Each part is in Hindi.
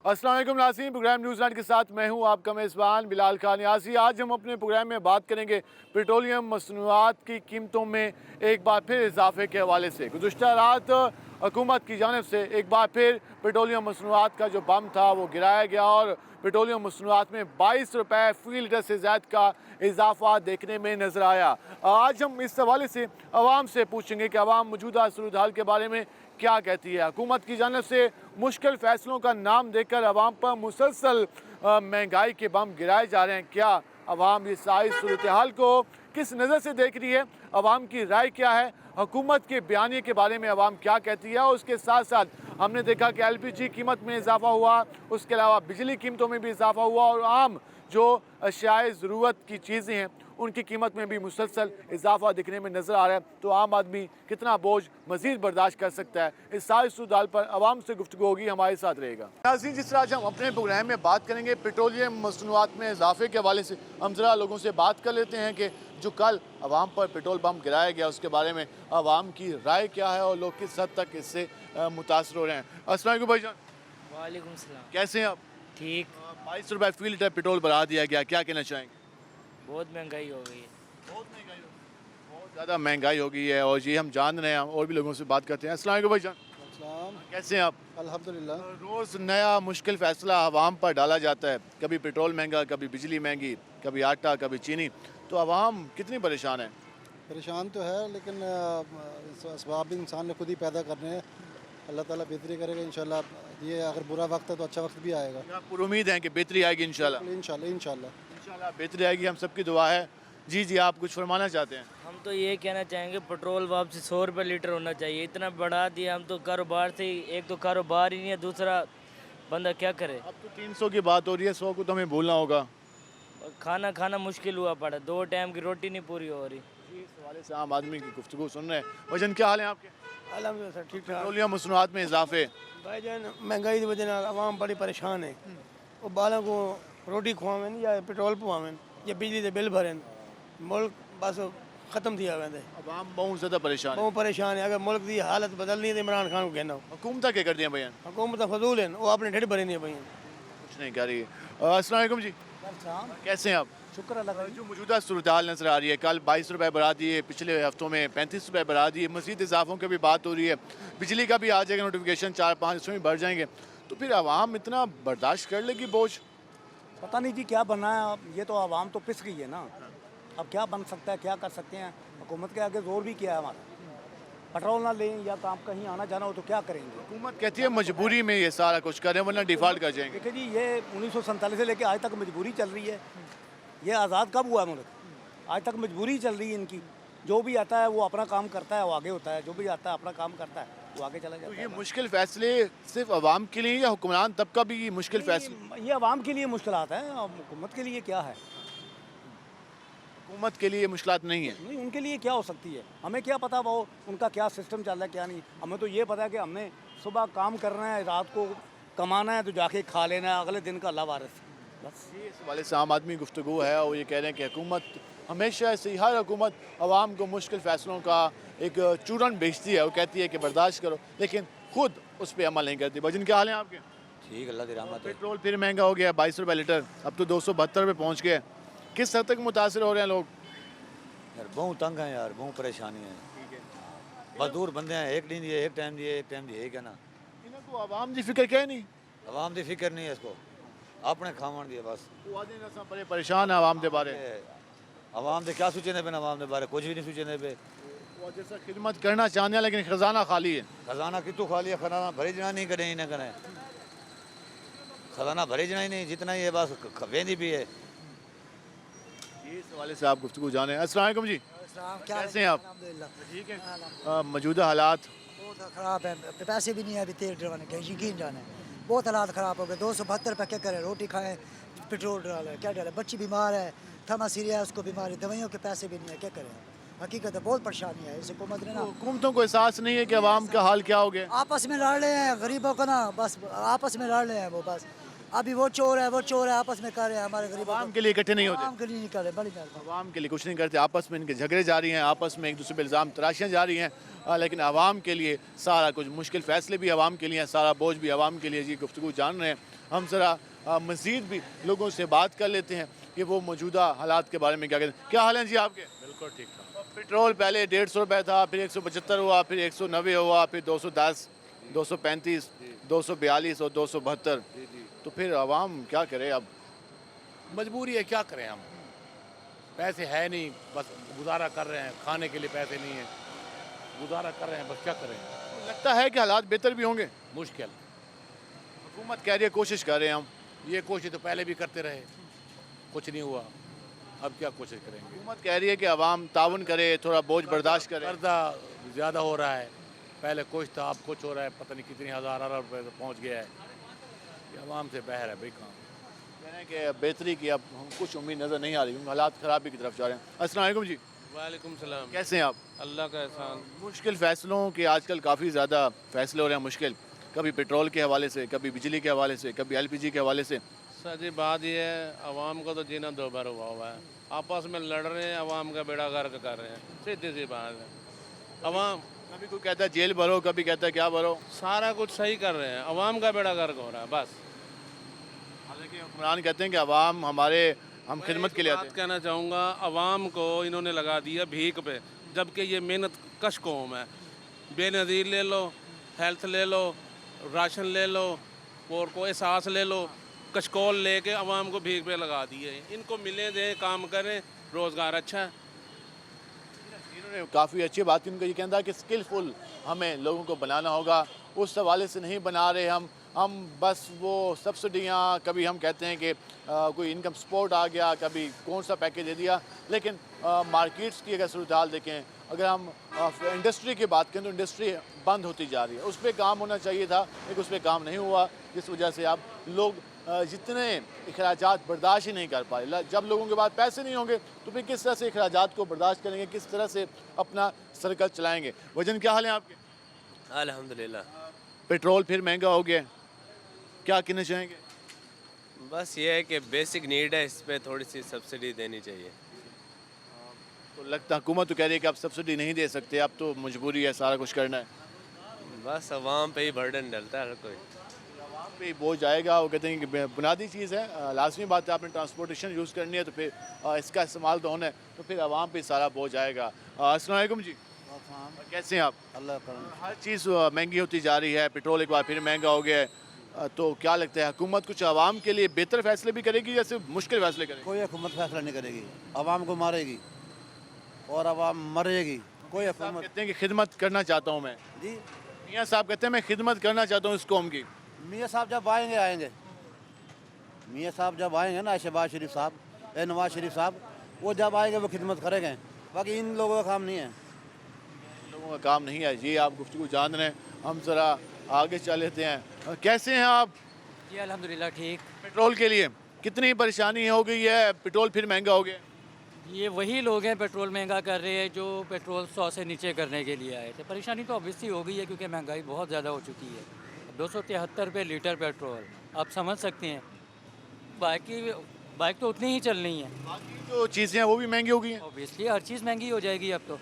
अस्सलाम वालेकुम नाज़रीन, प्रोग्राम न्यूज़लैंड के साथ मैं हूं आपका मेज़बान बिलाल खान यासी। आज हम अपने प्रोग्राम में बात करेंगे पेट्रोलियम मसनूआत की कीमतों में एक बार फिर इजाफे के हवाले से। गुज़श्ता रात हुकूमत की जानिब से एक बार फिर पेट्रोलियम मसनूआत का जो बम था वो गिराया गया और पेट्रोलियम मसनूआत में 22 रुपये फ़ी लीटर से ज़्यादा का इजाफा देखने में नज़र आया। आज हम इस हवाले से आवाम से पूछेंगे कि आवाम मौजूदा सूरत हाल के बारे में क्या कहती है। हुकूमत की जानिब से मुश्किल फ़ैसलों का नाम देकर आवाम पर मुसलसल महंगाई के बम गिराए जा रहे हैं। क्या आवाम इस सारी सूरत हाल को किस नज़र से देख रही है, आवाम की राय क्या है, हुकूमत के बयानी के बारे में आवाम क्या कहती है। और उसके साथ साथ हमने देखा कि LPG कीमत में इजाफा हुआ, उसके अलावा बिजली कीमतों में भी इजाफा हुआ और आम जो अशियाए ज़रूरत की चीज़ें हैं उनकी कीमत में भी मुसलसल इजाफा दिखने में नज़र आ रहा है। तो आम आदमी कितना बोझ मज़ीद बर्दाश्त कर सकता है, इस सारी सूरत पर आवाम से गुफ्तगू होगी, हमारे साथ रहेगा। नाज़रीन, जिस तरह आज हम अपने प्रोग्राम में बात करेंगे पेट्रोलियम मसनूआत में इजाफे के हवाले से, हम ज़रा लोगों से बात कर लेते हैं कि जो कल आवाम पर पेट्रोल बम गिराया गया उसके बारे में आवाम की राय क्या है और लोग किस हद तक इससे मुतासर हो रहे हैं। अस्सलाम वालेकुम भाईजान। वालेकुम सलाम। कैसे हैं आप? ठीक। 22 रुपये फ़ी लीटर पेट्रोल बढ़ा दिया गया, क्या कहना चाहेंगे? बहुत महंगाई हो गई है। बहुत महंगाई हो गई, बहुत ज़्यादा महंगाई हो गई है और ये हम जान रहे हैं। हम और भी लोगों से बात करते हैं। अस्सलाम वालेकुम भाईजान। अस्सलाम। कैसे हैं आप? अल्हम्दुलिल्लाह। रोज़ नया मुश्किल फ़ैसला आवाम पर डाला जाता है, कभी पेट्रोल महंगा, कभी बिजली महंगी, कभी आटा, कभी चीनी। तो आवाम कितनी परेशान है? परेशान तो है लेकिन असबाब भी इंसान ने खुद ही पैदा करने हैं। अल्लाह ताला बेहतरी करेगा इंशाल्लाह। ये अगर बुरा वक्त है तो अच्छा वक्त भी आएगा। आप पुरुमीद हैं कि बेहतरी आएगी इंशाल्लाह? इंशाल्लाह इंशाल्लाह। इंशाल्लाह बेहतरी आएगी, हम सबकी दुआ है। जी जी, आप कुछ फरमाना चाहते हैं? हम तो ये कहना चाहेंगे पेट्रोल वापसी 100 रुपये लीटर होना चाहिए। इतना बढ़ा दिया, हम तो कारोबार से ही, एक तो कारोबार ही नहीं है, दूसरा बंदा क्या करे। अब तो 300 की बात हो रही है, 100 को तो हमें भूलना होगा। और खाना खाना मुश्किल हुआ पड़ा, 2 टाइम की रोटी नहीं पूरी हो रही। इस हवाले से आम आदमी की गुफ्तगू सुन रहे हैं। वजन क्या हाल है आपके? अल्हम्दुलिल्लाह सर ठीक ठाक। पेट्रोलियम मसनूआत में इजाफे, भाईजान महंगाई की वजह से आवाम बड़ी परेशान है। वो बालों को रोटी खुआवें या पेट्रोल पवावें या बिजली के बिल भरें, मुल्क बस ख़त्म थी वेंदे। आवाम बहुत ज़्यादा परेशान है। बहुत परेशान है। अगर मुल्क की हालत बदलनी है तो इमरान खान को कहना। हुकूमत क्या कर दिया भैया? हुकूमत फजूल है, वो अपने ढिड भरे नहीं भैया। कुछ नहीं कर रही है। अस्सलाम वालेकुम जी, कैसे हैं आप? शुक्र अल्लाह का। जो मौजूदा सूरत हाल नज़र आ रही है, कल 22 रुपये बढ़ा दिए, पिछले हफ्तों में 35 रुपये बढ़ा दिए, मज़ीद इजाफों की भी बात हो रही है, बिजली का भी आ जाएगा नोटिफिकेशन 4-5 इसमें भी बढ़ जाएंगे। तो फिर आवाम इतना बर्दाश्त कर लेगी बोझ? पता नहीं जी क्या बनना है। अब ये तो आवाम तो पिस गई है ना। अब क्या बन सकता है, क्या कर सकते हैं। हुकूमत के आगे जोर भी किया है हमारा। पेट्रोल ना लें या काम कहीं आना जाना हो तो क्या करेंगे। हुकूमत कहती है मजबूरी में ये सारा कुछ करें वरना डिफ़ॉल्ट कर जाएंगे। देखिए जी, ये 1947 से लेकर आज तक मजबूरी चल रही है। ये आज़ाद कब हुआ मुल्क? आज तक मजबूरी चल रही है इनकी। जो भी आता है वो अपना काम करता है, वो आगे होता है। जो भी आता है अपना काम करता है, वो आगे चला तो जाता ये है। मुश्किल फैसले सिर्फ आवाम के लिए या हुक्मरान तबका भी मुश्किल फैसले? ये आवाम के लिए मुश्किलात हैं, अब हुकूमत के लिए क्या है। हुकूमत के लिए मुश्किलात नहीं है। नहीं, उनके लिए क्या हो सकती है, हमें क्या पता वो उनका क्या सिस्टम चल रहा है क्या नहीं। हमें तो ये पता है कि हमने सुबह काम करना है, रात को कमाना है, तो जाके खा लेना है, अगले दिन का अल्लाह वारिस। बस इस वाले से आम आदमी गुफ्तगू है और ये कह रहे हैं कि हुकूमत हमेशा ऐसे ही, हर हुकूमत आवाम को मुश्किल फ़ैसलों का एक चूरन बेचती है। वो कहती है कि बर्दाश्त करो, लेकिन खुद उस पर अमल नहीं करती। वजन क्या हाल है आपके? ठीक अल्लाह की रहमत है। पेट्रोल फिर महंगा हो गया, 22 रुपये लीटर, अब तो 272 रुपये पहुँच गया। किस हद तक मुतासर हो रहे हैं लोग? यार बहुत तंग हैं यार, बहुत परेशानी है। मजदूर बंदे हैं, एक दिन दिए, एक टाइम दिए, एक टाइम दिए क्या ना। इन्हें को आवाम की फिक्र क्या नहीं? आवाम की फिक्र नहीं है इसको, अपने खावन दिए बस। वो आदमी ना सब बड़े परेशान है आवाम के बारे। आवाम से क्या सोचने पे, आवाम के बारे कुछ भी नहीं सोचने पे। वो जैसा खिदमत करना चाहते हैं लेकिन खजाना खाली है। खजाना कितु खाली है, खजाना भरे जना नहीं करें ही ना करें। खजाना भरे जना ही नहीं, जितना ही है बस वेंदी भी है। इस हवाले से आप गुफ्तगू जाने। अस्सलाम वालेकुम जी, कैसे हैं आप? ठीक है। मौजूदा हालात बहुत ख़राब है, पैसे भी नहीं है अभी तेल डलवाने के, यकीन जाने बहुत हालात ख़राब हो गए। 272 रुपये क्या करें, रोटी खाएं, पेट्रोल डालें, क्या डालें। बच्ची बीमार है, थमा सीरिया है, उसको बीमारी, दवाइयों के पैसे भी नहीं है, क्या करें। हकीकत है बहुत परेशानी है इस हुकूमत ने ना। हुकूमतों को एहसास नहीं है कि अवाम का हाल क्या हो गया। आपस में लड़ रहे हैं, गरीबों को ना बस आपस में लड़ रहे हैं वो बस। अभी वो चोर है आपस में कर रहे हैं हमारे गरीब आवाम के लिए इकट्ठे नहीं होते, आवाम के लिए नहीं कर रहे, बड़ी मेहरबानी। आवाम के लिए कुछ नहीं करते, आपस में इनके झगड़े जारी हैं, आपस में एक दूसरे पे इल्ज़ाम तराशियाँ जारी हैं। लेकिन आवाम के लिए सारा कुछ मुश्किल फ़ैसले भी आवाम के लिए हैं, सारा बोझ भी आवाम के लिए। जी गुफ्तगू जान रहे हैं हम, ज़रा मज़ीद भी लोगों से बात कर लेते हैं कि वो मौजूदा हालात के बारे में क्या कहते हैं। क्या हाल है जी आपके? बिल्कुल ठीक ठाक। पेट्रोल पहले 150 रुपये था, फिर 175 हुआ, फिर 190 हुआ, फिर 210, 235, 242 और 272। तो फिर आवाम क्या करे अब? मजबूरी है, क्या करें हम, पैसे है नहीं, बस गुजारा कर रहे हैं, खाने के लिए पैसे नहीं है, गुजारा कर रहे हैं, बस क्या करें। लगता है कि हालात बेहतर भी होंगे। मुश्किल, हुकूमत कह रही है कोशिश कर रहे हैं हम। ये कोशिश तो पहले भी करते रहे, कुछ नहीं हुआ, अब क्या कोशिश करेंगे। हुकूमत कह रही है कि आवाम ताउन करे, थोड़ा बोझ बर्दाश्त करे। कर्जा ज़्यादा हो रहा है, पहले कुछ था अब कुछ हो रहा है, पता नहीं कितनी हज़ार अरब रुपये पहुँच गया है। ये आवाम से बहर है भाई काम। कह रहे हैं कि बेहतरी की अब हम कुछ उम्मीद नज़र नहीं आ रही, क्योंकि हालात खराबी की तरफ जा रहे हैं। अस्सलाम वालेकुम जी, वालेकुम सलाम। कैसे हैं आप? अल्लाह का एहसान। मुश्किल फ़ैसलों के आजकल काफ़ी ज़्यादा फ़ैसले हो रहे हैं मुश्किल, कभी पेट्रोल के हवाले से, कभी बिजली के हवाले से, कभी LPG के हवाले से। सर जी बात यह है, आवाम को तो जीना दो बार हुआ है, आपस में लड़ रहे हैं, आवाम का बेड़ा गर्क कर रहे हैं, सीधी सी बात है। आवाम कभी कोई कहता है जेल भरो, कभी कहता है क्या भरो। सारा कुछ सही कर रहे हैं, आवाम का बेड़ा गर्क हो रहा है बस। हालांकि हुक्मरान कहते हैं कि आवाम हमारे, हम खिदमत के लिए आते बात हैं। कहना चाहूँगा, आवाम को इन्होंने लगा दिया भीख पे, जबकि ये मेहनत कश कौम है। बेनज़ीर ले लो, हेल्थ ले लो, राशन ले लो, और कोई एहसास ले लो, कशकोल लेके आवाम को भीख पे लगा दिए। इनको मिले दें, काम करें, रोज़गार अच्छा है। इन्होंने काफ़ी अच्छी बात इनका ये कहना है कि स्किलफुल हमें लोगों को बनाना होगा, उस हवाले से नहीं बना रहे हम बस वो सब्सिडियाँ, कभी हम कहते हैं कि कोई इनकम सपोर्ट आ गया, कभी कौन सा पैकेज दे दिया। लेकिन मार्केट्स की अगर सूरत हाल देखें, अगर हम इंडस्ट्री की बात करें तो इंडस्ट्री बंद होती जा रही है, उस पर काम होना चाहिए था, लेकिन उस पर काम नहीं हुआ, जिस वजह से अब लोग जितने अखराजात बर्दाश्त ही नहीं कर पाए। जब लोगों के पास पैसे नहीं होंगे तो फिर किस तरह से अखराजात को बर्दाश्त करेंगे, किस तरह से अपना सर्कल चलाएँगे। वजन क्या हाल है आपके? अल्हम्दुलिल्लाह। पेट्रोल फिर महंगा हो गया, क्या कहना चाहेंगे? बस ये है कि बेसिक नीड है, इस पे थोड़ी सी सब्सिडी देनी चाहिए। तो लगता हुकूमत तो कह रही है कि आप सब्सिडी नहीं दे सकते, अब तो मजबूरी है, सारा कुछ करना है। बस आवाम पे ही बर्डन डलता है हर कोई। आवाम पे बोझ आएगा, वो कहते हैं कि बुनियादी चीज़ है, लाजमी बात है, आपने ट्रांसपोर्टेशन यूज़ करनी है तो फिर इसका इस्तेमाल तो होना है, तो फिर आवाम पे सारा बोझ आएगा। अस्सलाम वालेकुम जी, कैसे हैं आप? अल्लाह का हर चीज़ महंगी होती जा रही है, पेट्रोल एक बार फिर महंगा हो गया है, तो क्या लगता है हुकूमत कुछ आवाम के लिए बेहतर फैसले भी करेगी या सिर्फ मुश्किल फैसले करेगी? कोई हुकूमत फैसला नहीं करेगी, आवाम को मारेगी और आवाम मरेगी। कोई साहब हुकूमत कहते हैं कि खिदमत करना चाहता हूँ मैं। जी, मियाँ साहब कहते हैं मैं खिदमत करना चाहता हूँ इस कौम की। मियाँ साहब जब आएंगे मियाँ साहब जब आएंगे ना, शहबाज शरीफ साहब, नवाज शरीफ साहब, वो जब आएंगे वो खिदमत करेंगे, बाकी इन लोगों का काम नहीं है। लोगों का काम नहीं है जी, आप गुफ्तगू जान रहे हैं, हम ज़रा आगे चल लेते हैं। कैसे हैं आप? जी अल्हम्दुलिल्लाह ठीक। पेट्रोल के लिए कितनी परेशानी हो गई है, पेट्रोल फिर महंगा हो गया? ये वही लोग हैं पेट्रोल महंगा कर रहे हैं जो पेट्रोल 100 से नीचे करने के लिए आए थे। परेशानी तो ऑब्वियसली हो गई है क्योंकि महंगाई बहुत ज़्यादा हो चुकी है। 273 रुपये लीटर पेट्रोल, आप समझ सकते हैं। बाइक तो उतनी ही चलनी है, बाकी जो चीज़ें हैं वो भी महंगी हो गई हैं, ऑब्वियसली हर चीज़ महंगी हो जाएगी अब तो।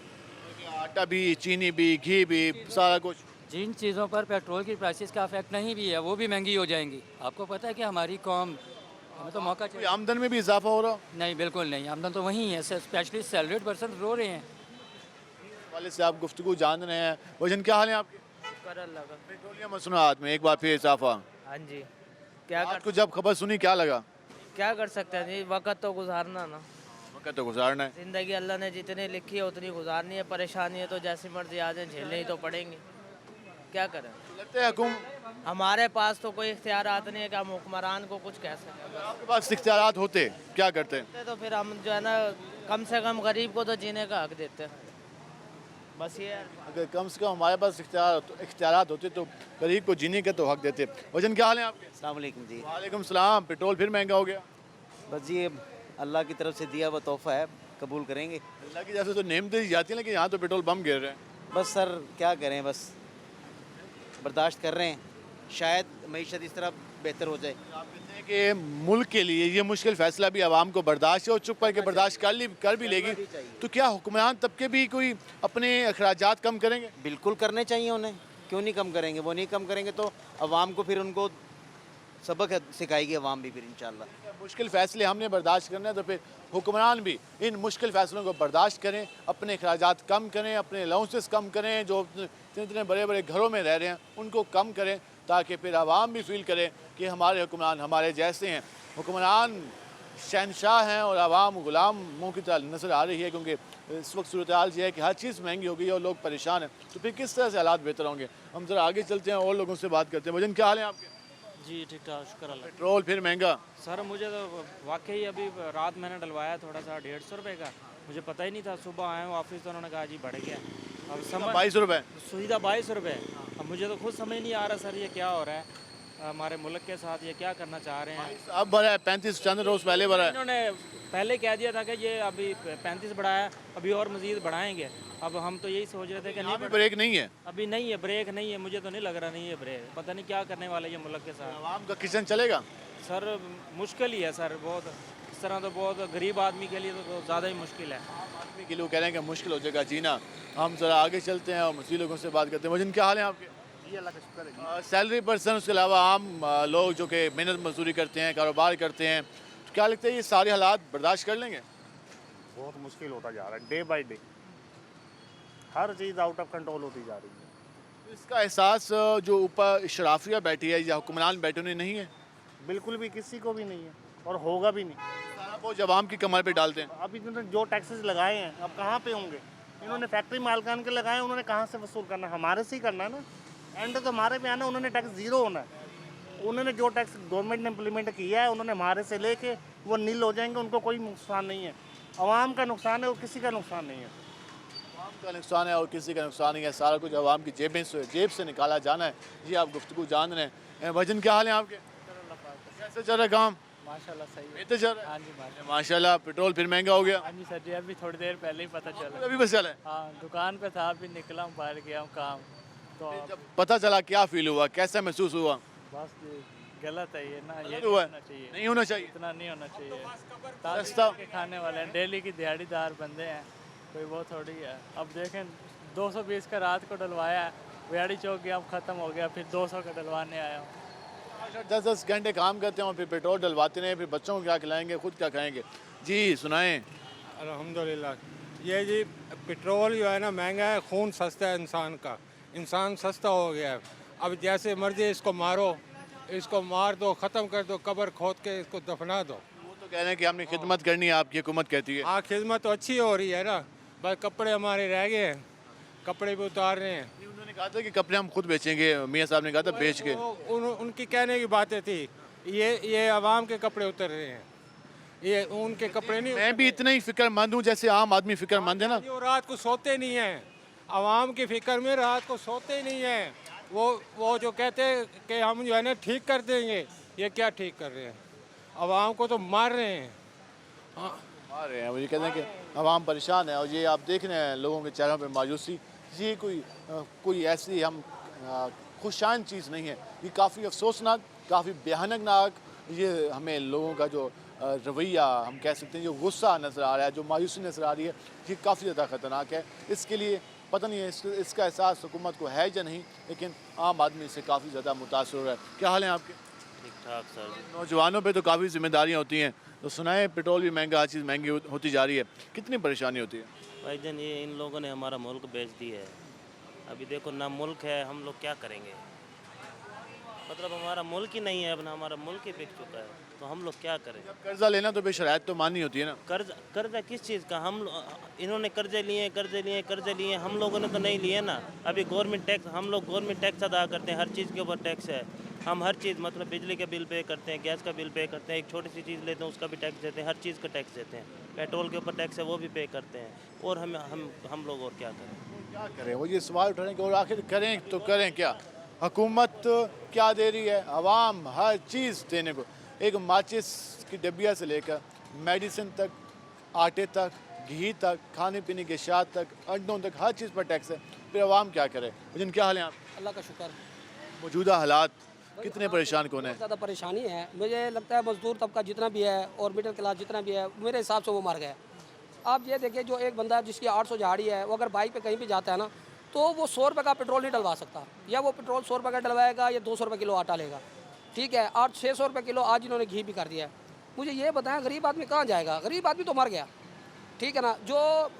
आटा भी, चीनी भी, घी भी, सारा कुछ। जिन चीज़ों पर पेट्रोल की प्राइसेस का इफेक्ट नहीं भी है वो भी महंगी हो जाएंगी। आपको पता है कि हमारी कौम, हमें तो मौका कोई चाहिए। आमदन में भी इजाफा हो रहा नहीं, बिल्कुल नहीं, आमदन तो वही है, स्पेशली सैलरीड पर्सन रो रहे हैं। वाले से आप गुफ्तगू जान रहे हैं। वजन क्या हाल है आपके? शुक्र अल्लाह का। पेट्रोलियम मसनूआत में एक बार फिर इजाफा। हाँ जी, क्या कर आपको जब खबर सुनी क्या लगा? क्या कर सकते हैं जी, वक्त तो गुजारना ना। वक्त तो गुजारना है। ज़िंदगी अल्लाह ने जितनी लिखी है उतनी गुजारनी है, परेशानी है तो जैसी मर्जी आ जाए झेलने ही तो पड़ेंगे, क्या करें। लगता है हमारे पास तो कोई इख्तियारात नहीं है कि हम हुक्मरान को कुछ कह सकें। आपके पास इख्तियारात होते क्या करते हैं? तो फिर हम जो है ना, कम से कम गरीब को तो जीने का हक देते हैं, बस ये है। अगर कम से कम हमारे पास इख्तियारात होते तो गरीब को जीने का तो हक देते। वजन क्या हाल है आपके? अस्सलाम वालेकुम जी। वालेकुम सलाम। पेट्रोल फिर महंगा हो गया? बस ये अल्लाह की तरफ से दिया हुआ तोहफा है, कबूल करेंगे। अल्लाह की जैसे तो नेम दी जाती है, लेकिन यहाँ तो पेट्रोल बम गिर रहे हैं। बस सर क्या करें, बस बर्दाश्त कर रहे हैं। शायद मईशत इस तरह बेहतर हो जाए। आप कहते हैं कि मुल्क के लिए ये मुश्किल फैसला भी आवाम को बर्दाश्त है और चुप करके बर्दाश्त कर भी लेगी, तो क्या हुक्मरान तबके भी कोई अपने अखराजात कम करेंगे? बिल्कुल करने चाहिए उन्हें, क्यों नहीं कम करेंगे? वो नहीं कम करेंगे तो आवाम को फिर उनको सबक सिखाएगी आवाम भी फिर इंशाल्लाह। मुश्किल फ़ैसले हमने बर्दाश्त करने हैं तो फिर हुक्मरान भी इन मुश्किल फ़ैसलों को बर्दाश्त करें, अपने अखराजात कम करें, अपने अलाउंसेस कम करें, जो इतने इतने बड़े बड़े घरों में रह रहे हैं उनको कम करें, ताकि फिर आवाम भी फील करे कि हमारे हुक्मरान हमारे जैसे हैं। हुक्मरान शहनशाह हैं और आवाम गुलामों की तरह नज़र आ रही है, क्योंकि इस वक्त सूरत हाल ये है कि हर चीज़ महंगी हो गई है और लोग परेशान हैं। तो फिर किस तरह से हालात बेहतर होंगे? हम ज़रा आगे चलते हैं और लोगों से बात करते हैं। भजन क्या हाल है आपके? जी ठीक ठाक, शुक्र अल्लाह। पेट्रोल फिर महंगा? सर मुझे तो वाकई अभी रात मैंने डलवाया थोड़ा सा 150 रुपये का, मुझे पता ही नहीं था। सुबह आया हूँ ऑफिस तो उन्होंने कहा जी बढ़ गया। अब समझ 22 रुपये सुविधा 22 रुपये। अब मुझे तो खुद समझ नहीं आ रहा सर ये क्या हो रहा है हमारे मुल्क के साथ, ये क्या करना चाह रहे हैं। अब बढ़ा है 35, चंद रोज़ पहले बढ़ा है। इन्होंने पहले कह दिया था कि ये अभी 35 बढ़ाया, अभी और मज़ीद बढ़ाएंगे। अब हम तो यही सोच रहे थे कि नहीं ब्रेक नहीं है, अभी नहीं है, ब्रेक नहीं है। मुझे तो नहीं लग रहा नहीं है ब्रेक, पता नहीं क्या करने वाले ये मुल्क के साथ। आवाम का किचन चलेगा सर मुश्किल ही है सर, बहुत इस तरह तो बहुत गरीब आदमी के लिए तो ज़्यादा ही मुश्किल है। आदमी के लिए कह रहे हैं कि मुश्किल हो जाएगा जीना। हम ज़रा आगे चलते हैं और मसीह लोगों से बात करते हैं। वजन क्या हाल है आपके? जी अल्लाह का शुक्र है। सैलरी पर्सन, उसके अलावा आम लोग जो कि मेहनत मजदूरी करते हैं, कारोबार करते हैं, तो क्या लगता है ये सारे हालात बर्दाश्त कर लेंगे? बहुत मुश्किल होता जा रहा है day by day, her cheese out of control होती जा रही है। इसका एहसास जो ऊपर शराफिया बैठी है या हुक्मरान बैठे उन्हें नहीं है? बिल्कुल भी किसी को भी नहीं है और होगा भी नहीं। सारा बोझ आवाम की कमर पे डालते हैं। अब इन्होंने जो टैक्सेस लगाए हैं अब कहाँ पे होंगे? इन्होंने फैक्ट्री मालकान के लगाए, उन्होंने कहाँ से वसूल करना? हमारे से ही करना है ना। एंड तो हमारे पे आना, उन्होंने टैक्स ज़ीरो होना है। उन्होंने जो टैक्स गवर्नमेंट ने इम्प्लीमेंट किया है उन्होंने हमारे से लेके वो नील हो जाएंगे, उनको कोई नुकसान नहीं है। आवाम का नुकसान है और किसी का नुकसान नहीं है। आवाम का नुकसान है और किसी का नुकसान नहीं है, सारा कुछ आवाम की जेब से निकाला जाना है। जी आप गुफ्तगू जान रहे हैं। भजन क्या हाल है आपके? कैसे चल रहा है काम? माशाल्लाह सही है। बेहतर चल रहा है? हाँ जी माशाल्लाह। पेट्रोल फिर महंगा हो गया? हाँ जी सर जी, अभी थोड़ी देर पहले ही पता चला। अभी बस चला है? हाँ दुकान पे था, अभी निकला हूँ, बाहर गया हूँ काम तो जब पता चला क्या फील हुआ, कैसा महसूस हुआ? बस ये गलत है ये ना, ये गलत हुआ है? होना चाहिए, नहीं होना चाहिए। इतना नहीं होना चाहिए। सस्ता के खाने वाले हैं, डेली की दिहाड़ीदार बंदे हैं, कोई वो थोड़ी है। अब देखें 220 का रात को डलवाया है, बिहाड़ी चौक गया, अब ख़त्म हो गया, फिर 200 का डलवाने आया हूँ। 10-10 घंटे काम करते हैं और फिर पेट्रोल डलवाते रहे, फिर बच्चों को क्या खिलाएंगे, खुद क्या खाएंगे? जी सुनाएं। अल्हम्दुलिल्लाह। ये जी पेट्रोल जो है ना महंगा है, खून सस्ता है इंसान का, इंसान सस्ता हो गया है। अब जैसे मर्जी इसको मारो, इसको मार दो, ख़त्म कर दो, कब्र खोद के इसको दफना दो। वो तो कह रहे हैं कि हमने खिदमत करनी है, आपकी हुकूमत कहती है। हाँ खिदमत तो अच्छी हो रही है ना, बस कपड़े हमारे रह गए हैं, कपड़े भी उतार रहे हैं। उन्होंने कहा था कि कपड़े हम खुद बेचेंगे, मियाँ साहब ने कहा था बेच के। उनकी कहने की बातें थी, ये आवाम के कपड़े उतर रहे हैं, ये उनके कपड़े नहीं। मैं भी इतना ही फिक्रमंद हूँ जैसे आम आदमी फिक्रमंद है ना। वो रात को सोते नहीं हैं, आवाम की फिक्र में रात को सोते ही नहीं हैं। वो जो कहते हैं कि हम जो है ना ठीक कर देंगे, ये क्या ठीक कर रहे हैं? आवाम को तो मार रहे हैं। हाँ मार रहे हैं, वो ये कहते हैं कि आवाम परेशान है। और ये आप देख रहे हैं लोगों के चेहरों पे मायूसी। ये कोई ऐसी हम खुशान चीज़ नहीं है, ये काफ़ी अफसोसनाक, काफ़ी भयानकनाक ये हमें लोगों का जो रवैया हम कह सकते हैं, जो गुस्सा नज़र आ रहा है, जो मायूसी नज़र आ रही है, ये काफ़ी ज़्यादा ख़तरनाक है। इसके लिए पता नहीं है इसका एहसास हुकूमत को है या नहीं, लेकिन आम आदमी से काफ़ी ज़्यादा मुतासर हो रहा है। क्या हाल है आपके? ठीक ठाक सर। नौजवानों पे तो काफ़ी जिम्मेदारियाँ होती हैं, तो सुनाए पेट्रोल भी महंगा, हर चीज़ महंगी होती जा रही है, कितनी परेशानी होती है? भाईजान ये इन लोगों ने हमारा मुल्क बेच दिया है। अभी देखो ना मुल्क है, हम लोग क्या करेंगे? मतलब हमारा मुल्क ही नहीं है, अब ना हमारा मुल्क ही बिक चुका है, तो हम लोग क्या करें? जब कर्जा लेना तो बेशरायत तो माननी होती है ना। कर्जा किस चीज़ का? इन्होंने कर्जे लिए, हम लोगों ने तो नहीं लिए ना। अभी गवर्नमेंट टैक्स, हम लोग गवर्नमेंट टैक्स अदा करते हैं, हर चीज़ के ऊपर टैक्स है। हम हर चीज़ मतलब बिजली का बिल पे करते हैं, गैस का बिल पे करते हैं, एक छोटी सी चीज़ लेते हैं उसका भी टैक्स देते हैं, हर चीज़ का टैक्स देते हैं। पेट्रोल के ऊपर टैक्स है वो भी पे करते हैं, और हम लोग और क्या करें? क्या करें? वो ये सवाल उठाने के, और आखिर करें तो करें क्या? हुकूमत क्या दे रही है? आवाम हर चीज़ देने को, एक माचिस की डब्बिया से लेकर मेडिसिन तक, आटे तक, घी तक, खाने पीने के अशिया तक, अंडों तक, हर चीज़ पर टैक्स है। फिर आवाम क्या करे? जिन क्या हाल है आप? अल्लाह का शुक्र। मौजूदा हालात कितने परेशान कौन है? बहुत ज़्यादा परेशानी है। मुझे लगता है मजदूर तबका जितना भी है और मिडिल क्लास जितना भी है, मेरे हिसाब से वो मर गया। आप ये देखिए, जो एक बंदा जिसकी 800 झाड़ी है, वो अगर बाइक पे कहीं भी जाता है ना, तो वो 100 रुपये का पेट्रोल नहीं डलवा सकता, या वो पेट्रोल 100 रुपये का डलवाएगा या 200 रुपये किलो आटा लेगा। ठीक है, 600 रुपये किलो आज इन्होंने घी भी कर दिया है। मुझे ये बताएं, गरीब आदमी कहाँ जाएगा? गरीब आदमी तो मर गया, ठीक है ना। जो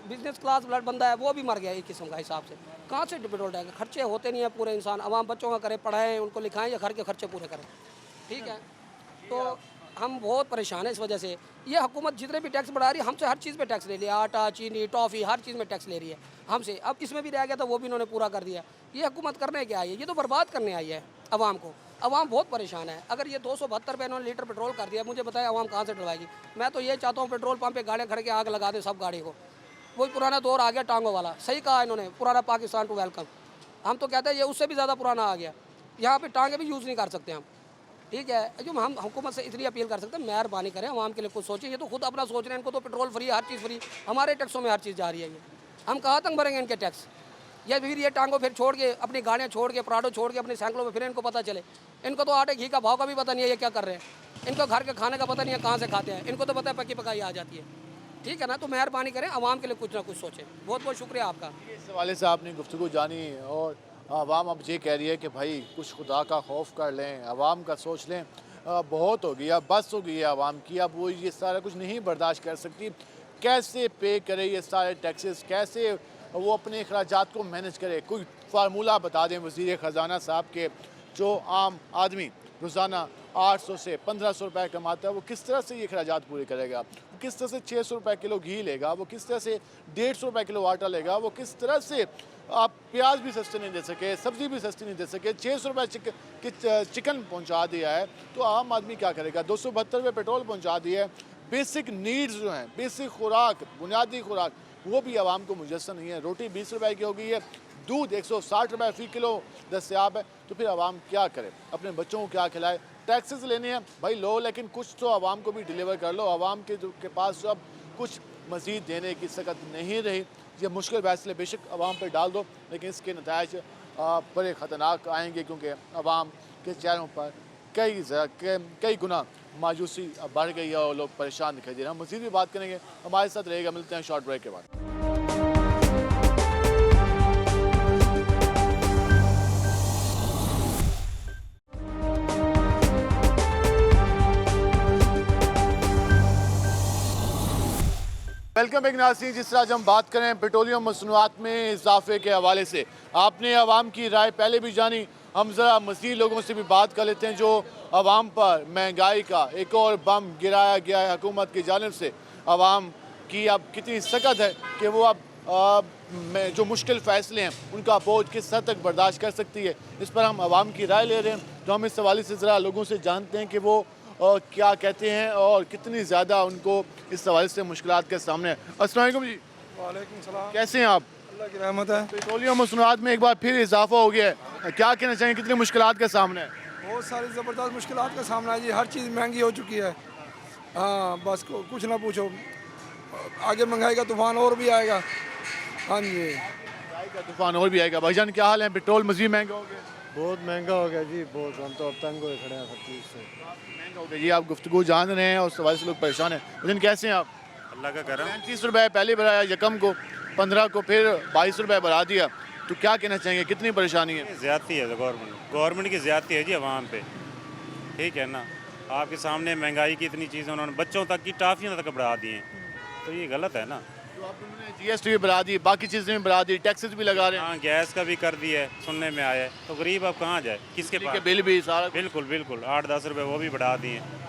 बिजनेस क्लास ब्लड बंदा है वो भी मर गया एक किस्म का हिसाब से। कहाँ से पेट्रोल डालेगा? खर्चे होते नहीं है पूरे। इंसान आवाम बच्चों का करे, पढ़ाएं, उनको लिखाएं, या घर के खर्चे पूरे करें, ठीक है। तो हम बहुत परेशान हैं इस वजह से। ये हुकूमत जितने भी टैक्स बढ़ा रही है, हमसे हर चीज़ पे टैक्स ले लिया, आटा, चीनी, टॉफ़ी, हर चीज़ में टैक्स ले रही है हमसे। अब इसमें भी रह गया था, वो भी इन्होंने पूरा कर दिया। ये हुकूमत करने क्या आई है? ये तो बर्बाद करने आई है आवाम को। आवाम बहुत परेशान है। अगर ये 272 रुपये इन्होंने लीटर पेट्रोल कर दिया, मुझे बताया आवाम कहाँ से डलवाएगी? मैं तो ये चाहता हूँ पेट्रोल पंप पे गाड़ियाँ खड़े के आग लगा दें सब गाड़ी को। वही पुराना दौर आ गया टांगों वाला। सही कहा इन्होंने, पुराना पाकिस्तान टू वेलकम। हम तो कहते हैं ये उससे भी ज़्यादा पुराना आ गया। यहाँ पे टांगे भी यूज़ नहीं कर सकते हम, ठीक है। जो हम हुकूमत से इतनी अपील कर सकते हैं, मेहरबानी करें, आवाम के लिए कुछ सोचिए। ये तो खुद अपना सोच रहे हैं, इनको तो पेट्रोल फ्री, हर चीज़ फ्री, हमारे टैक्सों में हर चीज़ जा रही है। ये हम कहाँ तक भरेंगे इनके टैक्स? या फिर ये टांगों फिर छोड़ के, अपनी गाड़ियाँ छोड़ के, प्राडो छोड़ के अपने साइकिलों में फिर इनको पता चले। इनको तो आटे घी का भाव का भी पता नहीं है ये क्या कर रहे हैं। इनको घर के खाने का पता नहीं है कहाँ से खाते हैं। इनको तो पता है पकी पकाई आ जाती है, ठीक है ना। तो मेहरबानी करें, आवाम के लिए कुछ ना कुछ सोचें। बहुत बहुत शुक्रिया आपका। इस हवाले से आपने गुफ्तगू जानी, और आवाम अब ये कह रही है कि भाई कुछ खुदा का खौफ कर लें, आवाम का सोच लें। बहुत हो गया, बस हो गई है आवाम की। अब वो ये सारा कुछ नहीं बर्दाश्त कर सकती। कैसे पे करे ये सारे टैक्सेस, कैसे वो अपने अखराजात को मैनेज करे? कोई फार्मूला बता दें वज़ीर ख़जाना साहब के। जो आम आदमी रोज़ाना 800 से 1500 रुपये कमाता है, वो किस तरह से ये अखराजात पूरे करेगा? वो किस तरह से 600 रुपये किलो घी लेगा? वो किस तरह से 150 रुपये किलो आटा लेगा? वो किस तरह से आप प्याज भी सस्ते नहीं दे सके, सब्ज़ी भी सस्ती नहीं दे सके, 600 रुपये चिकन पहुँचा दिया है, तो आम आदमी क्या करेगा? 272 रुपये पेट्रोल पहुँचा दिया है। बेसिक नीड्स जो हैं, बेसिक खुराक, बुनियादी खुराक, वो भी आवाम को मुयस्सर नहीं है। रोटी 20 रुपए की हो गई है, दूध 160 रुपये फ़ी किलो दस्तयाब है। तो फिर आवाम क्या करे? अपने बच्चों को क्या खिलाए? टैक्सेस लेने हैं भाई लो, लेकिन कुछ तो आवाम को भी डिलीवर कर लो। आवाम के पास अब कुछ मज़ीद देने की सकत नहीं रही। ये मुश्किल फैसले बेशक आवाम पर डाल दो, लेकिन इसके नताइज बड़े ख़तरनाक आएंगे, क्योंकि आवाम के चेहरों पर कई गुना मायूसी बढ़ गई है और लोग परेशान दिखाई दे रहे हैं। हम मज़ीद भी बात करेंगे, हमारे साथ रहेगा। मिलते हैं शॉर्ट ब्रेक के बाद। वेलकम बैक नाज़रीन। जिस तरह आज हम बात करें पेट्रोलियम मसनूआत में इजाफे के हवाले से, आपने आवाम की राय पहले भी जानी। हम ज़रा मज़ीद लोगों से भी बात कर लेते हैं जो आवाम पर महंगाई का एक और बम गिराया गया है हुकूमत की जानिब से। आवाम की अब कितनी सकत है कि वो अब जो मुश्किल फ़ैसले हैं उनका बोझ किस हद तक बर्दाश्त कर सकती है, इस पर हम आवाम की राय ले रहे हैं। तो हम इस हवाले से ज़रा लोगों से जानते हैं कि वो क्या कहते हैं और कितनी ज़्यादा उनको इस हवाले से मुश्किलात के सामने है। अस्सलाम वालेकुम जी। वालेकुम सलाम। कैसे हैं आप? अल्लाह की रहमत है। पेट्रोलियम मसनूआत में एक बार फिर इजाफा हो गया है, क्या कहना चाहिए? कितनी मुश्किलात के सामने है? बहुत सारी ज़बरदस्त मुश्किलात का सामना है जी। हर चीज़ महंगी हो चुकी है। हाँ, बस कुछ ना पूछो, आगे महंगाई का तूफान और भी आएगा। हाँ जी, महंगाई का तूफान और भी आएगा। भाईजान क्या हाल है? पेट्रोल मज़ीद महंगा हो गया? बहुत महंगा हो गया जी, बहुत। हम तो अब तंग हुए खड़े हैं हर चीज़ से। महंगा हो गया जी, आप गुफ्तगू जान रहे हैं और उस हवाले से लोग परेशान हैं। भाईजान कैसे हैं आप? अल्लाह का करम। 35 रुपये पहले भराया, यकम को 15 को फिर 22 रुपये बढ़ा दिया, तो क्या कहना चाहेंगे? कितनी परेशानी है? ज़्यादती है गवर्नमेंट की ज़्यादती है जी आवाम पे, ठीक है ना। आपके सामने महंगाई की इतनी चीज़ें उन्होंने बच्चों तक की टाफियाँ तक बढ़ा दी हैं, तो ये गलत है ना। तो आप उन्होंने GST भी बढ़ा दी, बाकी चीज़ें भी बढ़ा दी, टैक्सेस भी लगा रहे हैं। हाँ, गैस का भी कर दिया है, सुनने में आया है। तो गरीब अब कहाँ जाए, किसके पास? बिल भी सारा बिल्कुल बिल्कुल 8-10 रुपये वो भी बढ़ा दिए हैं।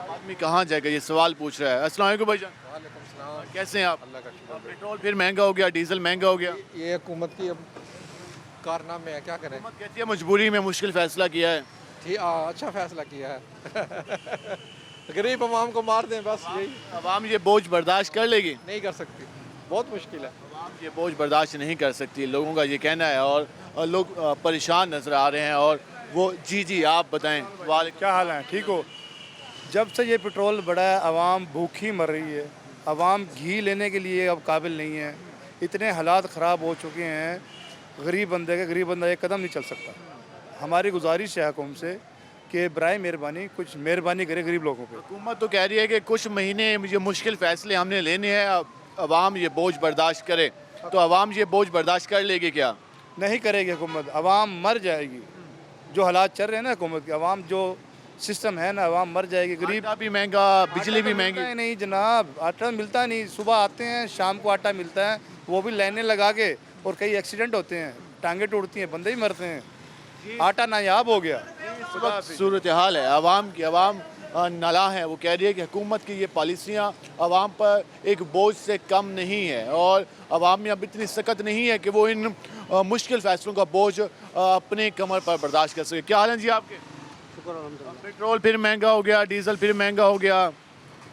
आदमी कहाँ जाएगा? ये सवाल पूछ रहा है। अस्सलाम वालेकुम भाईजान। वालेकुम सलाम। कैसे हैं आप? अल्लाह का शुक्र। पेट्रोल फिर महंगा हो गया, डीजल महंगा हो गया। ये हुकूमत की अब कारनामे है, क्या करें। हुकूमत कहती है मजबूरी में मुश्किल फैसला किया है। ठीक, अच्छा फैसला किया है। गरीब आवाम को मार दें, बस यही। आवाम ये बोझ बर्दाश्त कर लेगी? नहीं कर सकती, बहुत मुश्किल है। आवाम ये बोझ बर्दाश्त नहीं कर सकती, लोगों का ये कहना है, और लोग परेशान नजर आ रहे हैं। और वो जी आप बताएं। वाले क्या हाल है? ठीक हो? जब से ये पेट्रोल बढ़ा है, आवाम भूखी मर रही है। आवाम घी लेने के लिए अब काबिल नहीं है। इतने हालात ख़राब हो चुके हैं, गरीब बंदा एक कदम नहीं चल सकता। हमारी गुजारिश है हुकूम से कि बराए मेहरबानी कुछ मेहरबानी करे गरीब लोगों पे। हुकूमत तो कह रही है कि कुछ महीने ये मुश्किल फ़ैसले हमने लेने हैं, अवाम ये बोझ बर्दाश्त करे, तो अवाम ये बोझ बर्दाश्त कर लेगी क्या? नहीं करेगी हुकूमत, अवाम मर जाएगी। जो हालात चल रहे हैं ना हुकूमत के, अवाम जो सिस्टम है ना, अवाम मर जाएगी। गरीब आटा भी महंगा, बिजली भी महंगी। मिलता ही नहीं जनाब, आटा मिलता नहीं। सुबह आते हैं, शाम को आटा मिलता है, वो भी लाइनें लगा के, और कई एक्सीडेंट होते हैं, टांगे टूटती हैं, बंदे ही मरते हैं। आटा नायाब हो गया। सूरत हाल है अवाम की, अवाम नाला है। वो कह रही है कि हुकूमत की ये पॉलिसियाँ अवाम पर एक बोझ से कम नहीं है, और अवाम में अब इतनी सख्त नहीं है कि वो इन मुश्किल फ़ैसलों का बोझ अपने कमर पर बर्दाश्त कर सके। क्या हाल है जी आपके? पेट्रोल फिर महंगा हो गया, डीजल फिर महंगा हो गया।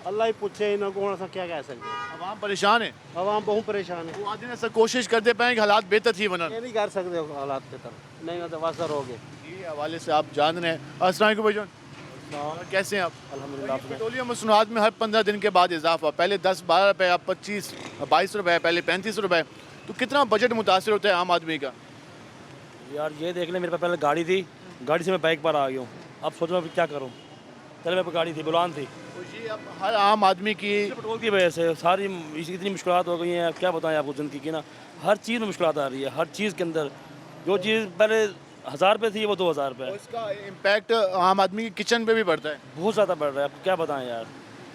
अल्लाह ही पूछे इनको, अस क्या कह सकते हैं। अवाम परेशान है, अवाम बहुत परेशान है। वो आदमी ऐसा कोशिश करते पाए कि हालात बेहतर थी बना, ये नहीं कर सकते हो हालात बेहतर, नहीं तो वासर हो गए। ये हवाले से आप जान रहे हैं। अस्सलाम वालेकुम भाईजान, कैसे हैं आप? अल्हम्दुलिल्लाह। पेट्रोलियम मसनूआत में हर 15 दिन के बाद इजाफा, पहले 10-12 रुपये, अब 25-22 रुपये, पहले 35 रुपये। तो कितना बजट मुतासर होता है आम आदमी का? यार ये देख ले, मेरे पास पहले गाड़ी थी, गाड़ी से मैं बाइक पर आ गया हूँ। अब सोच रहा हूँ क्या करूँ। पहले मेरे पास गाड़ी थी, बुलान थी। जी, अब हर आम आदमी की पेट्रोल की वजह से सारी इतनी मुश्किलात हो गई हैं। क्या बताएं आपको, ज़िंदगी की ना हर चीज़ में मुश्किलात आ रही है। हर चीज़ के अंदर जो चीज़ पहले 1000 रुपये थी वो 2000 रुपये। इसका इम्पैक्ट आम आदमी की किचन पे भी पड़ता है, बहुत ज़्यादा बढ़ रहा है। आपको क्या बताएं यार,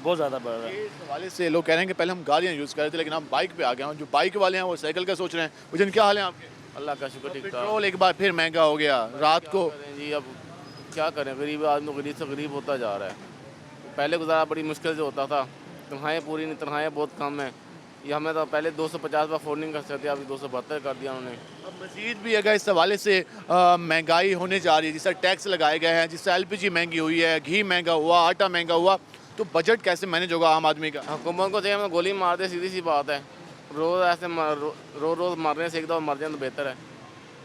बहुत ज़्यादा बढ़ रहा है। इस हवाले से लोग कह रहे हैं कि पहले हम गाड़ियाँ यूज़ कर रहे थे, लेकिन हम बाइक पे आ गए हैं। जो बाइक वाले हैं वो साइकिल का सोच रहे हैं। मुझे क्या हाल है आपके? अल्लाह का शुक्र, ठीक ठाक। पेट्रोल एक बार फिर महंगा हो गया रात को। जी अब क्या करें, गरीब आदमी गरीब से गरीब होता जा रहा है। पहले गुजारा बड़ी मुश्किल से होता था, तनख्वाहें पूरी नहीं, तनख्वाहें बहुत कम है। ये हमें तो पहले 250 रुपये फोर्डिंग कर सकते, अभी 272 कर दिया उन्होंने। अब मजीद भी अगर इस हवाले से महंगाई होने जा रही है, जिससे टैक्स लगाए गए हैं, जिससे LPG महंगी हुई है, घी महंगा हुआ, आटा महंगा हुआ, तो बजट कैसे मैनेज होगा आम आदमी का? हुकूमत को चाहिए हमें गोली मार दे, सीधी सी बात है। रोज़ ऐसे रोज़ मरने से एक दफ़ा मर जाए तो बेहतर है।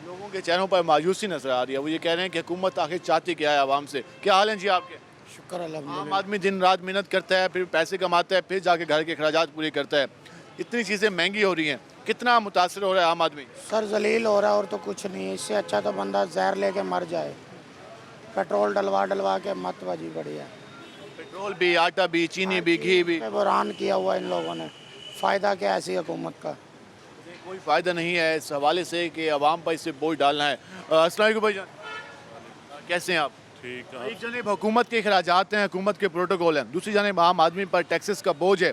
लोगों के चेहरों पर मायूसी नजर आ रही है। वो ये कह रहे हैं कि हुकूमत आखिर चाहती क्या है आवाम से। क्या हाल है जी आपके? शुक्र अल्हम्दुलिल्लाह। आम आदमी दिन रात मेहनत करता है, फिर पैसे कमाता है, फिर जाके घर के अखराजात पूरे करता है। इतनी चीज़ें महंगी हो रही हैं, कितना मुतासर हो रहा है आम आदमी? सर जलील हो रहा है और तो कुछ नहीं है। इससे अच्छा तो बंदा जहर लेके मर जाए। पेट्रोल डलवा के मत वजी बढ़िया। पेट्रोल भी, आटा भी, चीनी भी, घी भी। बुरान किया हुआ इन लोगों ने। फ़ायदा क्या ऐसी हुकूमत का? कोई फ़ायदा नहीं है इस हवाले से कि अवाम पर इससे बोझ डालना है। अस्सलाम वालेकुम भाईजान, कैसे हैं आप? ठीक है। एक जनिब हुकूमत के अखराजात हैं, हुकूमत के प्रोटोकॉल हैं, दूसरी जानिब आम आदमी पर टैक्सेस का बोझ है।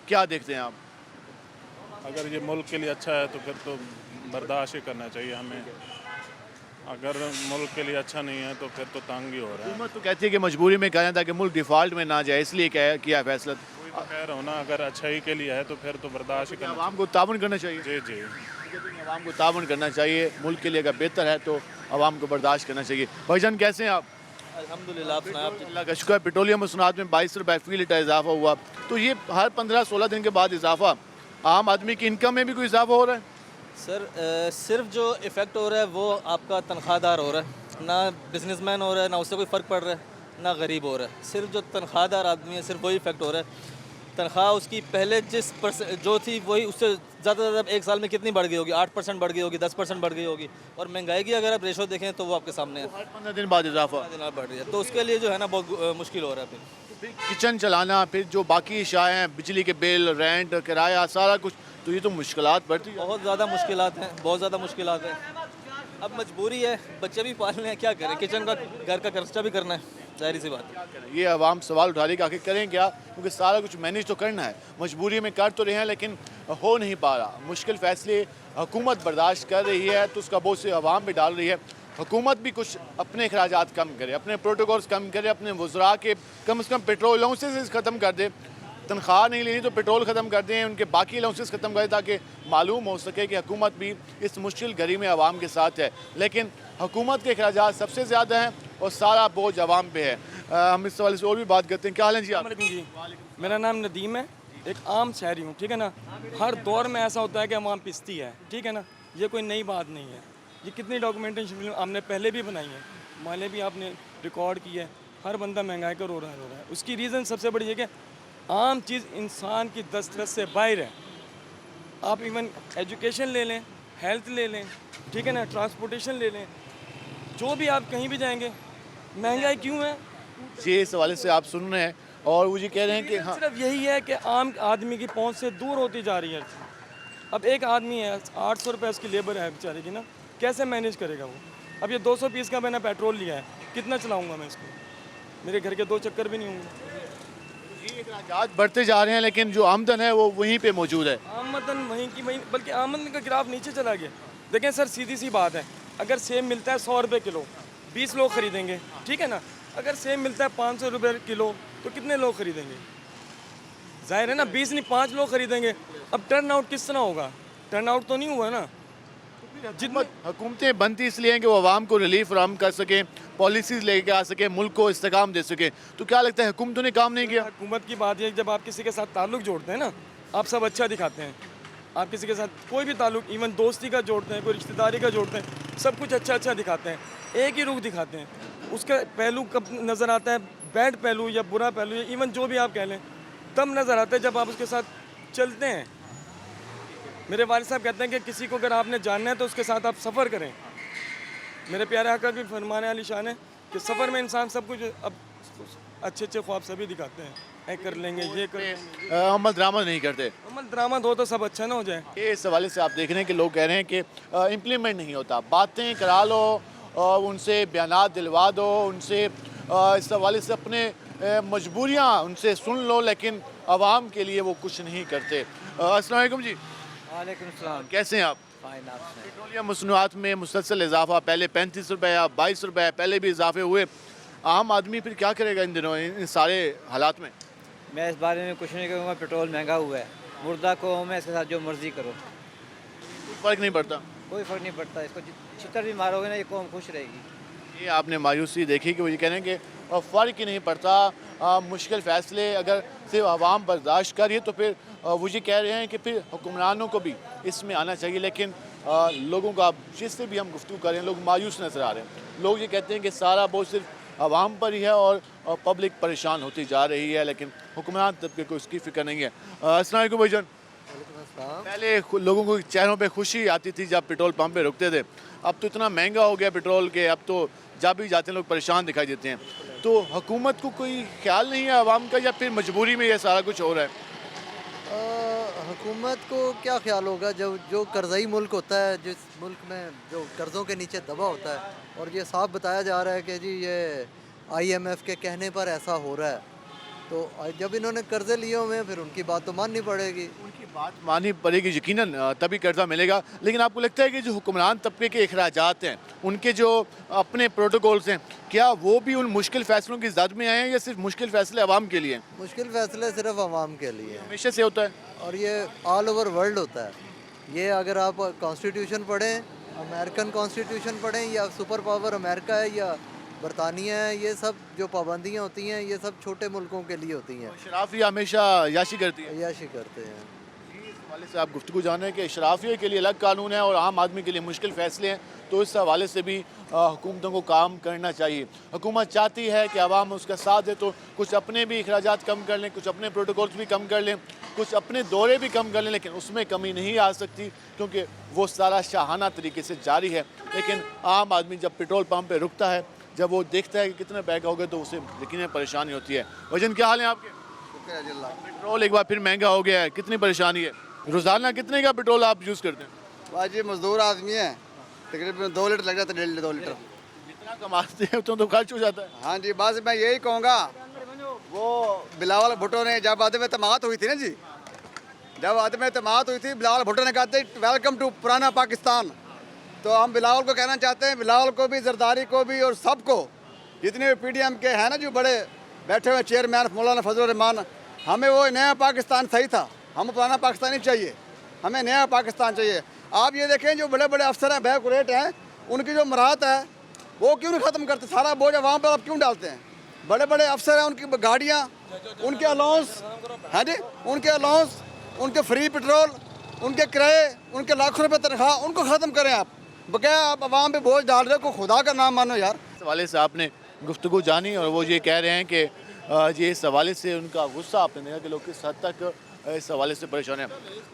क्या देखते हैं आप? अगर ये मुल्क के लिए अच्छा है तो फिर तो बर्दाश्त ही करना चाहिए हमें। अगर मुल्क के लिए अच्छा नहीं है तो फिर तो तंग ही हो रहा है। हुकूमत तो कहती है कि मजबूरी में कहना था कि मुल्क डिफ़ॉल्ट में ना जाए, इसलिए किया फैसला। कोई तो खैर होना, अगर अच्छाई के लिए है तो फिर तो बर्दाश्त ही करना आवाम को ताउन करना चाहिए। जी जी, आवाम को ताउन करना चाहिए। मुल्क के लिए अगर बेहतर है तो आवाम को बर्दाश्त करना चाहिए। भाईजान कैसे हैं आप? अल्हम्दुलिल्लाह, आप सुनाए? अल्लाह का शुक्र है। पेट्रोलियम मसनूआत में 22 रुपये फी लीटर इजाफा हुआ, तो ये हर 15-16 दिन के बाद इजाफा, आम आदमी की इनकम में भी कोई इजाफा हो रहा है? सर सिर्फ जो इफ़ेक्ट हो रहा है वो आपका तनख्वाहदार हो रहा है, ना बिजनेसमैन हो रहा है, ना उससे कोई फ़र्क पड़ रहा है, ना गरीब हो रहा है। सिर्फ जो तनख्वाहदार आदमी है सिर्फ वही इफ़ेक्ट हो रहा है। तनख्वाह उसकी पहले जो थी वही उससे ज़्यादा से ज़्यादा एक साल में कितनी बढ़ गई होगी? 8% बढ़ गई होगी, 10% बढ़ गई होगी। और महंगाई की अगर आप रेशो देखें तो वो आपके सामने है, 15 दिन बाद इजाफा बढ़ रही है। तो उसके लिए जो है ना बहुत मुश्किल हो रहा है। फिर किचन चलाना, फिर जो बाकी अशाएँ हैं, बिजली के बिल, रेंट, किराया, सारा कुछ, तो ये तो मुश्किलात बढ़ती है। बहुत ज़्यादा मुश्किलात हैं, बहुत ज़्यादा मुश्किलात हैं। अब मजबूरी है, बच्चे भी पालने हैं, क्या करें, किचन का घर का खर्चा भी करना है, जाहिर सी बात है। ये अवाम सवाल उठा रही कि आखिर करें क्या, क्योंकि सारा कुछ मैनेज तो करना है। मजबूरी में कर तो रहे हैं लेकिन हो नहीं पा रहा। मुश्किल फ़ैसले हुकूमत बर्दाश्त कर रही है तो उसका बोझ से अवाम पे डाल रही है। हुकूमत भी कुछ अपने अखराजात कम करे, अपने प्रोटोकॉल्स कम करे, अपने वज़रा के कम से कम पेट्रोल अलाउंसेस ख़त्म कर दे। तनख्वाह नहीं लेनी तो पेट्रोल ख़त्म कर दें, उनके बाकी अलाउंसेस ख़त्म करें, ताकि मालूम हो सके कि हुकूमत भी इस मुश्किल घड़ी में आवाम के साथ है। लेकिन हुकूमत के अखराजात सबसे ज़्यादा हैं और सारा बोझ आवाम पे है। हम इस सवाल से और भी बात करते हैं। क्या हाल है जी आप? जी, मेरा नाम नदीम है, एक आम शहरी हूँ, ठीक है ना। हर दौर में ऐसा होता है कि आवाम पिसती है, ठीक है ना। ये कोई नई बात नहीं है। ये कितनी डॉक्यूमेंटेशन फिल्म आपने पहले भी बनाई है, माले भी आपने रिकॉर्ड की है। हर बंदा महंगाई का रो रहा है। उसकी रीज़न सबसे बड़ी है कि आम चीज़ इंसान की दस्तरस से बाहर है। आप इवन एजुकेशन ले लें, हेल्थ ले लें, ठीक है ना, ट्रांसपोर्टेशन ले लें, जो भी आप कहीं भी जाएंगे महंगाई क्यों है? जी, इस हवाले से आप सुन रहे हैं और वो ये कह रहे हैं कि हाँ, सिर्फ यही है कि आम आदमी की पहुंच से दूर होती जा रही है। अब एक आदमी है, 800 रुपये उसकी लेबर है बेचारे की ना, कैसे मैनेज करेगा वो? अब ये 200 पीस का मैंने पेट्रोल लिया है, कितना चलाऊंगा मैं इसको? मेरे घर के 2 चक्कर भी नहीं होंगे। अखराजात बढ़ते जा रहे हैं लेकिन जो आमदन है वो वहीं पे मौजूद है। आमदन वहीं की वहीं, बल्कि आमदन का ग्राफ नीचे चला गया। देखें सर, सीधी सी बात है, अगर सेब मिलता है 100 रुपये किलो, 20 लोग खरीदेंगे, ठीक है ना? अगर सेब मिलता है 500 रुपये किलो तो कितने लोग खरीदेंगे? जाहिर है ना, 20 नहीं 5 लोग खरीदेंगे। अब टर्न आउट किस तरह होगा? टर्न आउट तो नहीं हुआ ना। हुकूमतें बनती इसलिए हैं कि वो आवाम को रिलीफ फराहम कर सकें, पॉलिसीज़ लेके आ सकें, मुल्क को इस्तेकाम दे सकें। तो क्या लगता है हुकूमतों ने काम नहीं किया? हुकूमत की बात है, जब आप किसी के साथ ताल्लुक़ जोड़ते हैं ना, आप सब अच्छा दिखाते हैं। आप किसी के साथ कोई भी ताल्लुक़, इवन दोस्ती का जोड़ते हैं, कोई रिश्तेदारी का जोड़ते हैं, सब कुछ अच्छा अच्छा दिखाते हैं, एक ही रुख दिखाते हैं। उसका पहलू कब नज़र आता है, बैड पहलू या बुरा पहलू या इवन जो भी आप कह लें, तब नज़र आता है जब आप उसके साथ चलते हैं। मेरे वालिद साहब कहते हैं कि किसी को अगर आपने जानना है तो उसके साथ आप सफ़र करें। मेरे प्यारे आका भी फरमाने वाली शान है कि सफ़र में इंसान सब कुछ अब अच्छे अच्छे ख्वाब सभी दिखाते हैं, ऐ कर लेंगे, ये कर अमल दरामद नहीं करते। अमल दरामद हो तो सब अच्छा ना हो जाए। ये इस हवाले से आप देख रहे हैं कि लोग कह रहे हैं कि इम्प्लीमेंट नहीं होता, बातें करा लो, उनसे बयानात दिलवा दो, उनसे इस हवाले से अपने मजबूरियाँ उनसे सुन लो, लेकिन आवाम के लिए वो कुछ नहीं करते। अस्सलाम वालेकुम जी। वालेकुम सलाम। कैसे हैं आप? फाइन आप से। पेट्रोलियम मसनूआत में मुसलसल इजाफा, पहले 35 रुपये या 22 रुपये पहले भी इजाफे हुए। आम आदमी फिर क्या करेगा इन दिनों, इन सारे हालात में? मैं इस बारे में कुछ नहीं कहूँगा। पेट्रोल महंगा हुआ है, मुर्दा कौम है, इसके साथ जो मर्जी करो, कोई फ़र्क नहीं पड़ता। कोई फ़र्क नहीं पड़ता। इसको छितर भी मारोगे ना, ये कौम खुश रहेगी। ये आपने मायूसी देखी कि वो ये कह रहे हैं कि फ़र्क ही नहीं पड़ता, मुश्किल फ़ैसले अगर सिर्फ आवाम बर्दाश्त करिए तो फिर वो ये कह रहे हैं कि फिर हुक्मरानों को भी इसमें आना चाहिए। लेकिन लोगों का जिससे भी हम गुफ्तगू करें, लोग मायूस नज़र आ रहे हैं। लोग ये कहते हैं कि सारा बोझ सिर्फ आवाम पर ही है और पब्लिक परेशान होती जा रही है, लेकिन हुक्मरान तबके को इसकी फ़िक्र नहीं है। अस्सलाम वालेकुम भाईजान। पहले लोगों को चेहरों पे खुशी आती थी जब पेट्रोल पंप पे रुकते थे, अब तो इतना महंगा हो गया पेट्रोल के, अब तो जब भी जाते हैं लोग परेशान दिखाई देते हैं। तो हुकूमत को कोई ख्याल नहीं है आवाम का, या फिर मजबूरी में ये सारा कुछ हो रहा है? हुकूमत को क्या ख्याल होगा जब जो कर्ज़ई मुल्क होता है, जिस मुल्क में जो कर्ज़ों के नीचे दबा होता है, और ये साफ बताया जा रहा है कि जी ये IMF के कहने पर ऐसा हो रहा है, तो जब इन्होंने कर्ज़े लिए हुए हैं फिर उनकी बात तो माननी पड़ेगी। उनकी बात माननी पड़ेगी यकीनन, तभी कर्जा मिलेगा। लेकिन आपको लगता है कि जो हुक्मरान तबके के अखराजात हैं, उनके जो अपने प्रोटोकॉल्स हैं, क्या वो भी उन मुश्किल फ़ैसलों की जद में आए हैं या सिर्फ मुश्किल फ़ैसले आवाम के लिए? मुश्किल फ़ैसले सिर्फ आवाम के लिए हैं। हमेशा से होता है और ये ऑल ओवर वर्ल्ड होता है। ये अगर आप कॉन्स्टिट्यूशन पढ़ें, अमेरिकन कॉन्स्टिट्यूशन पढ़ें, या सुपर पावर अमेरिका है या बरतानिया है, ये सब जो पाबंदियाँ होती हैं ये सब छोटे मुल्कों के लिए होती हैं। शराफिया हमेशा याशी करती है। याशी करते हैं। हवाले से आप गुफ्तगू जान रहे हैं कि शराफिया के लिए अलग कानून है और आम आदमी के लिए मुश्किल फ़ैसले हैं, तो इस हवाले से भी हुकूमतों को काम करना चाहिए। हुकूमत चाहती है कि आवाम उसका साथ दे, तो कुछ अपने भी अखराजात कम कर लें, कुछ अपने प्रोटोकॉल्स भी कम कर लें, कुछ अपने दौरे भी कम कर लें, लेकिन उसमें कमी नहीं आ सकती क्योंकि वो सारा शाहाना तरीके से जारी है। लेकिन आम आदमी जब पेट्रोल पम्प पर रुकता है, जब वो देखता है कि कितने बैग हो गए, तो उसे यकीनन परेशानी होती है। वजन क्या हाल है आपके? पेट्रोल एक बार फिर महंगा हो गया है, कितनी परेशानी है? रोज़ाना कितने का पेट्रोल आप यूज़ करते हैं? जी मजदूर आदमी है, तकरीबन 2 लीटर लग जाता है, 1.5 2 लीटर। जितना कमाते हैं उतना तो खर्च हो जाता है। हाँ जी, बस मैं यही कहूँगा, वो बिलावल भुट्टो ने जब आदम एतमाद हुई थी ना जी, जब आदम एतमाद हुई थी, बिलावल भुट्टो ने कहा था वेलकम टू पुराना पाकिस्तान। तो हम बिलावल को कहना चाहते हैं, बिलावल को भी, जरदारी को भी, और सबको, जितने भी PDM के हैं ना जो बड़े बैठे हुए चेयरमैन मौलाना फजल रहमान, हमें वो नया पाकिस्तान सही था, हमें पुराना पाकिस्तान नहीं चाहिए, हमें नया पाकिस्तान चाहिए। आप ये देखें जो बड़े बड़े अफसर हैं, बैकवर्ड हैं, उनकी जो मराहत है वो क्यों नहीं ख़त्म करते? सारा बोझ वहाँ पर आप क्यों डालते हैं? बड़े बड़े अफसर हैं, उनकी गाड़ियाँ, उनके अलाउंस, हाँ जी, उनके अलाउंस, उनके फ्री पेट्रोल, उनके किराए, उनके लाखों रुपये तनख्वाह, उनको ख़त्म करें आप, बगैर आप आवाम पे बोझ डाल रहे हो। को खुदा का नाम मानो यार। इस हवाले से आपने गुफ्तगू जानी और वो ये कह रहे हैं कि ये इस हवाले से उनका गुस्सा आपने देखा कि लोग किस हद तक इस हवाले से परेशान हैं।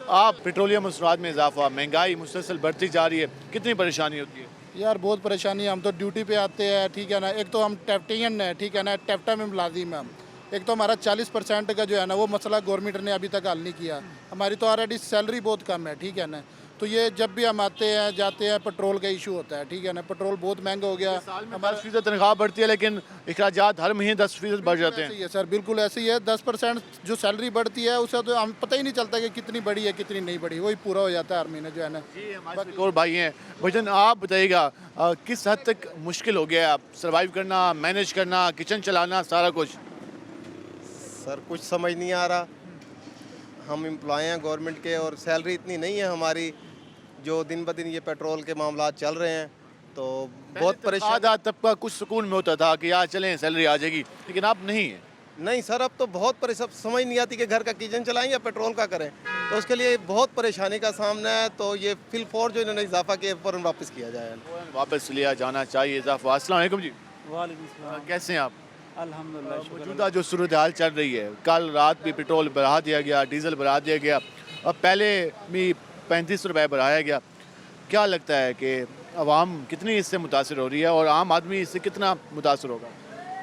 आप पेट्रोलियम मसनूआत में इजाफा, महंगाई मुसलसल बढ़ती जा रही है, कितनी परेशानी होती है? यार बहुत परेशानी है। हम तो ड्यूटी पे आते हैं, ठीक है ना, एक तो हम टेप्टियन है, ठीक है ना, टेप्टा में मुलाजिम है हम। एक तो हमारा 40% का जो है ना वो मसला गवर्नमेंट ने अभी तक हल नहीं किया। हमारी तो ऑलरेडी सैलरी बहुत कम है, ठीक है ना। तो ये जब भी हम आते हैं जाते हैं पेट्रोल का इशू होता है, ठीक है ना। पेट्रोल बहुत महंगा हो गया। हमारा 10% तनख्वाह बढ़ती है लेकिन अखराजात हर महीने 10% बढ़ जाते हैं। ऐसे ही है सर, बिल्कुल ऐसे ही है। 10% जो सैलरी बढ़ती है उससे तो हम पता ही नहीं चलता कि कितनी बढ़ी है कितनी नहीं बढ़ी, वही पूरा हो जाता है हर महीने जो है ना। बाकी और भाई हैं भजन, आप बताइएगा किस हद तक मुश्किल हो गया सर्वाइव करना, मैनेज करना, किचन चलाना, सारा कुछ? सर कुछ समझ नहीं आ रहा। हम एम्प्लॉय हैं गवर्नमेंट के और सैलरी इतनी नहीं है हमारी। जो दिन ब दिन ये पेट्रोल के मामला चल रहे हैं तो बहुत परेशान। तबका कुछ सुकून में होता था कि यार चलें सैलरी आ जाएगी, लेकिन अब नहीं है। नहीं सर, अब तो बहुत परेशान, समझ नहीं आती कि घर का किचन चलाएं या पेट्रोल का करें। तो उसके लिए बहुत परेशानी का सामना है। तो ये फिल फॉर जो इन्होंने इजाफा किया फ़ौरन वापस किया जाए, वापस लिया जाना चाहिए इजाफा। अस्सलाम वालेकुम जी। वालेकुम, कैसे हैं आप? अल्हम्दुलिल्लाह। मौजूदा जो सूरत हाल चल रही है, कल रात भी पेट्रोल बढ़ा दिया गया, डीजल बढ़ा दिया गया, अब पहले भी 35 रुपये बढ़ाया गया। क्या लगता है कि अवाम कितनी इससे मुतासर हो रही है और आम आदमी इससे कितना मुतासर होगा?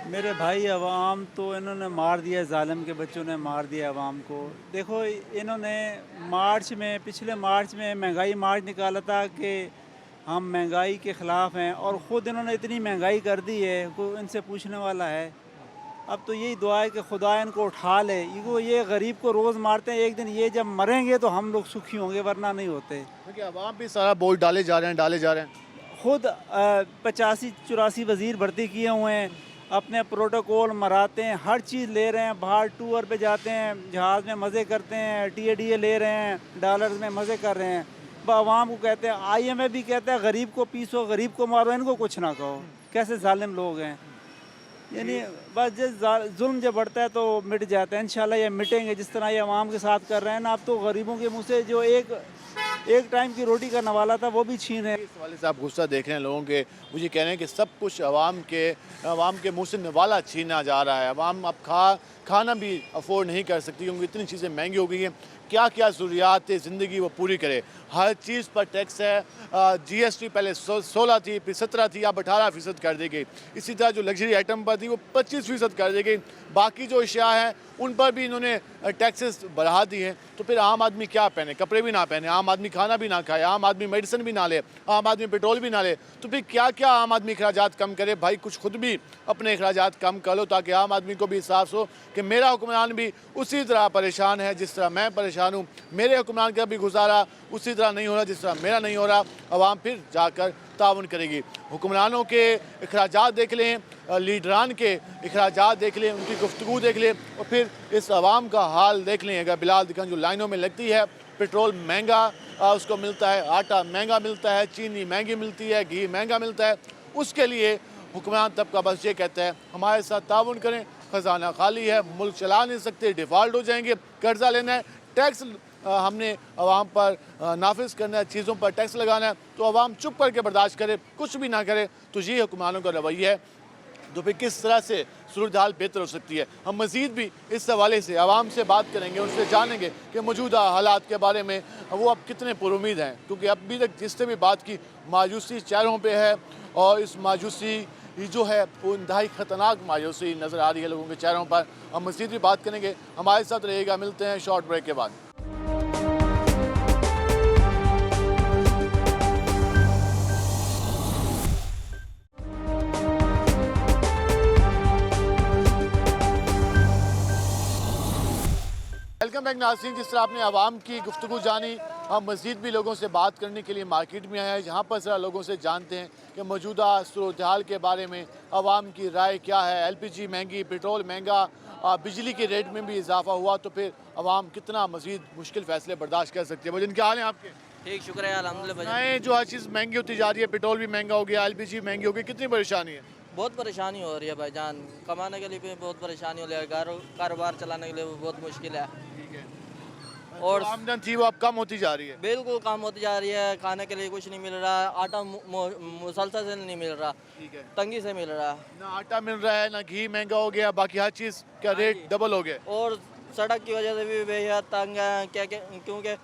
मेरे भाई अवाम तो इन्होंने मार दिया, जालिम के बच्चों ने मार दिया अवाम को। देखो इन्होंने पिछले मार्च में महंगाई मार्च निकाला था कि हम महंगाई के ख़िलाफ़ हैं और ख़ुद इन्होंने इतनी महंगाई कर दी है कोई इनसे पूछने वाला है। अब तो यही दुआ है कि खुदा इनको उठा ले। ये गरीब को रोज़ मारते हैं, एक दिन ये जब मरेंगे तो हम लोग सुखी होंगे, वरना नहीं होते। क्योंकि अवाम भी सारा बोझ डाले जा रहे हैं। खुद 85-84 वज़ीर भर्ती किए हुए हैं, अपने प्रोटोकॉल मराते हैं, हर चीज़ ले रहे हैं, बाहर टूर पे जाते हैं, जहाज़ में मज़े करते हैं, TADA ले रहे हैं, डॉलर्स में मज़े कर रहे हैं। अवाम को कहते हैं, IMF भी कहता है गरीब को पीसो, गरीब को मारो, इनको कुछ ना कहो। कैसे जालिम लोग हैं। यानी बस जुल्म जब बढ़ता है तो मिट जाता है। इंशाल्लाह ये मिटेंगे जिस तरह ये अवाम के साथ कर रहे हैं ना। अब तो गरीबों के मुँह से जो एक टाइम की रोटी का नवाला था वो भी छीन है। इस वाले से आप गुस्सा देख रहे हैं लोगों के, मुझे कह रहे हैं कि सब कुछ अवाम के मुँह से नवाला छीना जा रहा है। अवाम अब खाना भी अफोर्ड नहीं कर सकती क्योंकि इतनी चीज़ें महंगी हो गई हैं। क्या क्या ज़रूरियात ज़िंदगी वो पूरी करे, हर चीज़ पर टैक्स है। GST पहले 16 थी, फिर 17 थी, अब 18% कर दी गई। इसी तरह जो लग्जरी आइटम पर थी वो 25% कर दी गई। बाकी जो अशिया हैं उन पर भी इन्होंने टैक्सेस बढ़ा दिए हैं। तो फिर आम आदमी क्या पहने, कपड़े भी ना पहने, आम आदमी खाना भी ना खाए, आम आदमी मेडिसिन भी ना ले, आम आदमी पेट्रोल भी ना ले, तो फिर क्या क्या आम आदमी अखराजात कम करे? भाई कुछ खुद भी अपने अखराजात कम कर लो ताकि आम आदमी को भी एहसास हो कि मेरा हुक्मरान भी उसी तरह परेशान है जिस तरह मैं परेशान हूँ। मेरे हुक्मरान का भी गुजारा उसी तरह नहीं हो रहा जिस तरह मेरा नहीं हो रहा। अवाम फिर जाकर ताउन करेगी। हुक्मरानों के अखराजात देख लें, लीडरान के अखराजात देख लें, उनकी गुफ्तगू देख लें और फिर इस आवाम का हाल देख लें। अगर बिलाल दिखान जो लाइनों में लगती है, पेट्रोल महंगा उसको मिलता है, आटा महंगा मिलता है, चीनी महंगी मिलती है, घी महंगा मिलता है, उसके लिए हुक्मरान तबका बस ये कहता है हमारे साथ ताउन करें। ख़जाना खाली है, मुल्क चला नहीं सकते, डिफ़ॉल्ट हो जाएंगे, कर्जा लेना है, टैक्स हमने अवाम पर नाफिज करना है, चीज़ों पर टैक्स लगाना है, तो अवाम चुप करके बर्दाश्त करे, कुछ भी ना करे। तो ये हुक्मरानों का रवैया है। तो फिर किस तरह से सूरत हाल बेहतर हो सकती है? हम मज़ीद भी इस हवाले से आवाम से बात करेंगे, उनसे जानेंगे कि मौजूदा हालात के बारे में वो अब कितने पुरुमीद हैं। क्योंकि अभी तक जिससे भी बात की मायूसी चेहरों पे है और इस मायूसी जो है वो इंतहाई ख़तरनाक मायूसी नज़र आ रही है लोगों के चेहरों पर। हम मज़ीद भी बात करेंगे, हमारे साथ रहिएगा। मिलते हैं शॉर्ट ब्रेक के बाद। वेलकम बैक नाज़रीन। जिस तरह आपने आवाम की गुफ्तगू जानी, हम मज़ीद भी लोगों से बात करने के लिए मार्केट में आए हैं, जहाँ पर ज़रा लोगों से जानते हैं कि मौजूदा सूरत हाल के बारे में आवाम की राय क्या है। LPG महंगी, पेट्रोल महंगा, बिजली के रेट में भी इजाफा हुआ, तो फिर आवाम कितना मज़ीद मुश्किल फ़ैसले बर्दाश्त कर सकती है। भजन क्या हाल है आपके? ठीक, शुक्रिया अल्हम्दुलिल्लाह। जो हर चीज़ महंगी होती जा रही है, पेट्रोल भी महंगा हो गया, LPG महंगी हो गई, कितनी परेशानी है? बहुत परेशानी हो रही है भाईजान, कमाने के लिए भी बहुत परेशानी हो रही है, कारोबार चलाने के लिए भी बहुत मुश्किल है। और आमदन थी वो अब कम होती जा रही है। बिल्कुल कम होती जा रही है, खाने के लिए कुछ नहीं मिल रहा, आटा मुसलसल से नहीं मिल रहा, तंगी से मिल रहा है। ना आटा मिल रहा है, ना घी महंगा हो गया, बाकी हर चीज़ का रेट डबल हो गया। और सड़क की वजह से भी बेहद तंग है, क्योंकि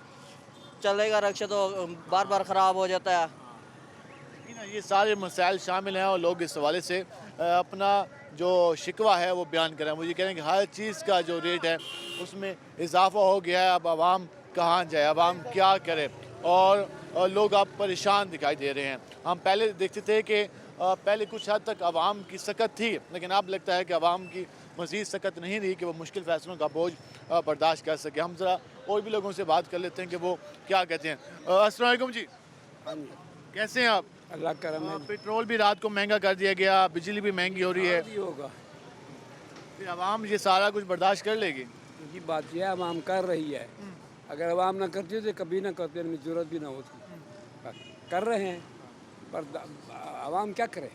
चलेगा रक्षा तो बार बार ख़राब हो जाता है। ये सारे मसाइल शामिल हैं और लोग इस हवाले से अपना जो शिकवा है वो बयान करें। मुझे कह रहे हैं कि हर चीज़ का जो रेट है उसमें इजाफा हो गया है। अब आवाम कहाँ जाए, आवाम क्या करे, और लोग अब परेशान दिखाई दे रहे हैं। हम पहले देखते थे कि पहले कुछ हद तक आवाम की सकत थी, लेकिन अब लगता है कि आवाम की मज़ीद सकत नहीं रही कि वो मुश्किल फ़ैसलों का बोझ बर्दाश्त कर सके। हम ज़रा और भी लोगों से बात कर लेते हैं कि वो क्या कहते हैं। अस्सलाम वालेकुम जी, कैसे हैं आप? अल्लाह करम है। पेट्रोल भी रात को महंगा कर दिया गया, बिजली भी महंगी हो रही है, होगा फिर आवाम ये सारा कुछ बर्दाश्त कर लेगी? ये बात यह आवाम कर रही है। अगर आवाम ना करती तो कभी ना करते, इनमें जरूरत भी ना होती। कर रहे हैं पर आवाम क्या करे,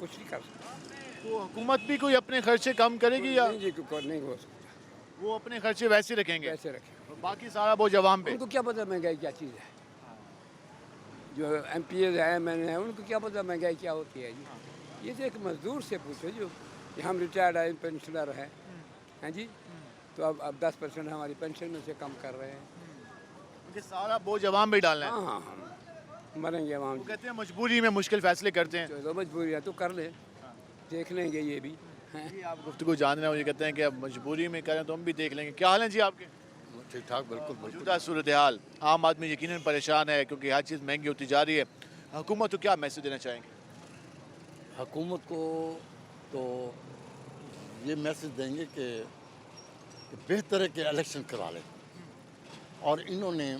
कुछ नहीं कर सकती। तो हुकूमत भी कोई अपने खर्चे कम करेगी या नहीं जी, नहीं हो सकता। वो अपने खर्चे वैसे रखेंगे? वैसे रखें, बाकी सारा बोझ आवाम पे। उनको क्या पता महंगाई क्या चीज़ है। जो MPs है, मैंने है, उनको क्या पता महंगाई क्या होती है जी। ये तो एक मजदूर से पूछो जो हम रिटायर्ड है, पेंशनर हैं जी, तो अब 10% हमारी पेंशन में से कम कर रहे हैं। क्योंकि सारा बोझ आवाम पे डालना है। हाँ, मरेंगे आवाम। वो कहते हैं मजबूरी में मुश्किल फैसले करते हैं। तो मजबूरी है तो कर ले, देख लेंगे ये भी। जी, आप गुफ्तगू जान रहे हो, ये कहते हैं कि अब मजबूरी में करें तो हम भी देख लेंगे। क्या हाल है जी आपके? ठीक ठाक, बिल्कुल मौजूदा सूरत हाल, आम आदमी यकीनन परेशान है क्योंकि हर चीज़ महंगी होती जा रही है। हुकूमत को क्या मैसेज देना चाहेंगे? हुकूमत को तो ये मैसेज देंगे कि बेहतर है कि इलेक्शन करा लें, और इन्होंने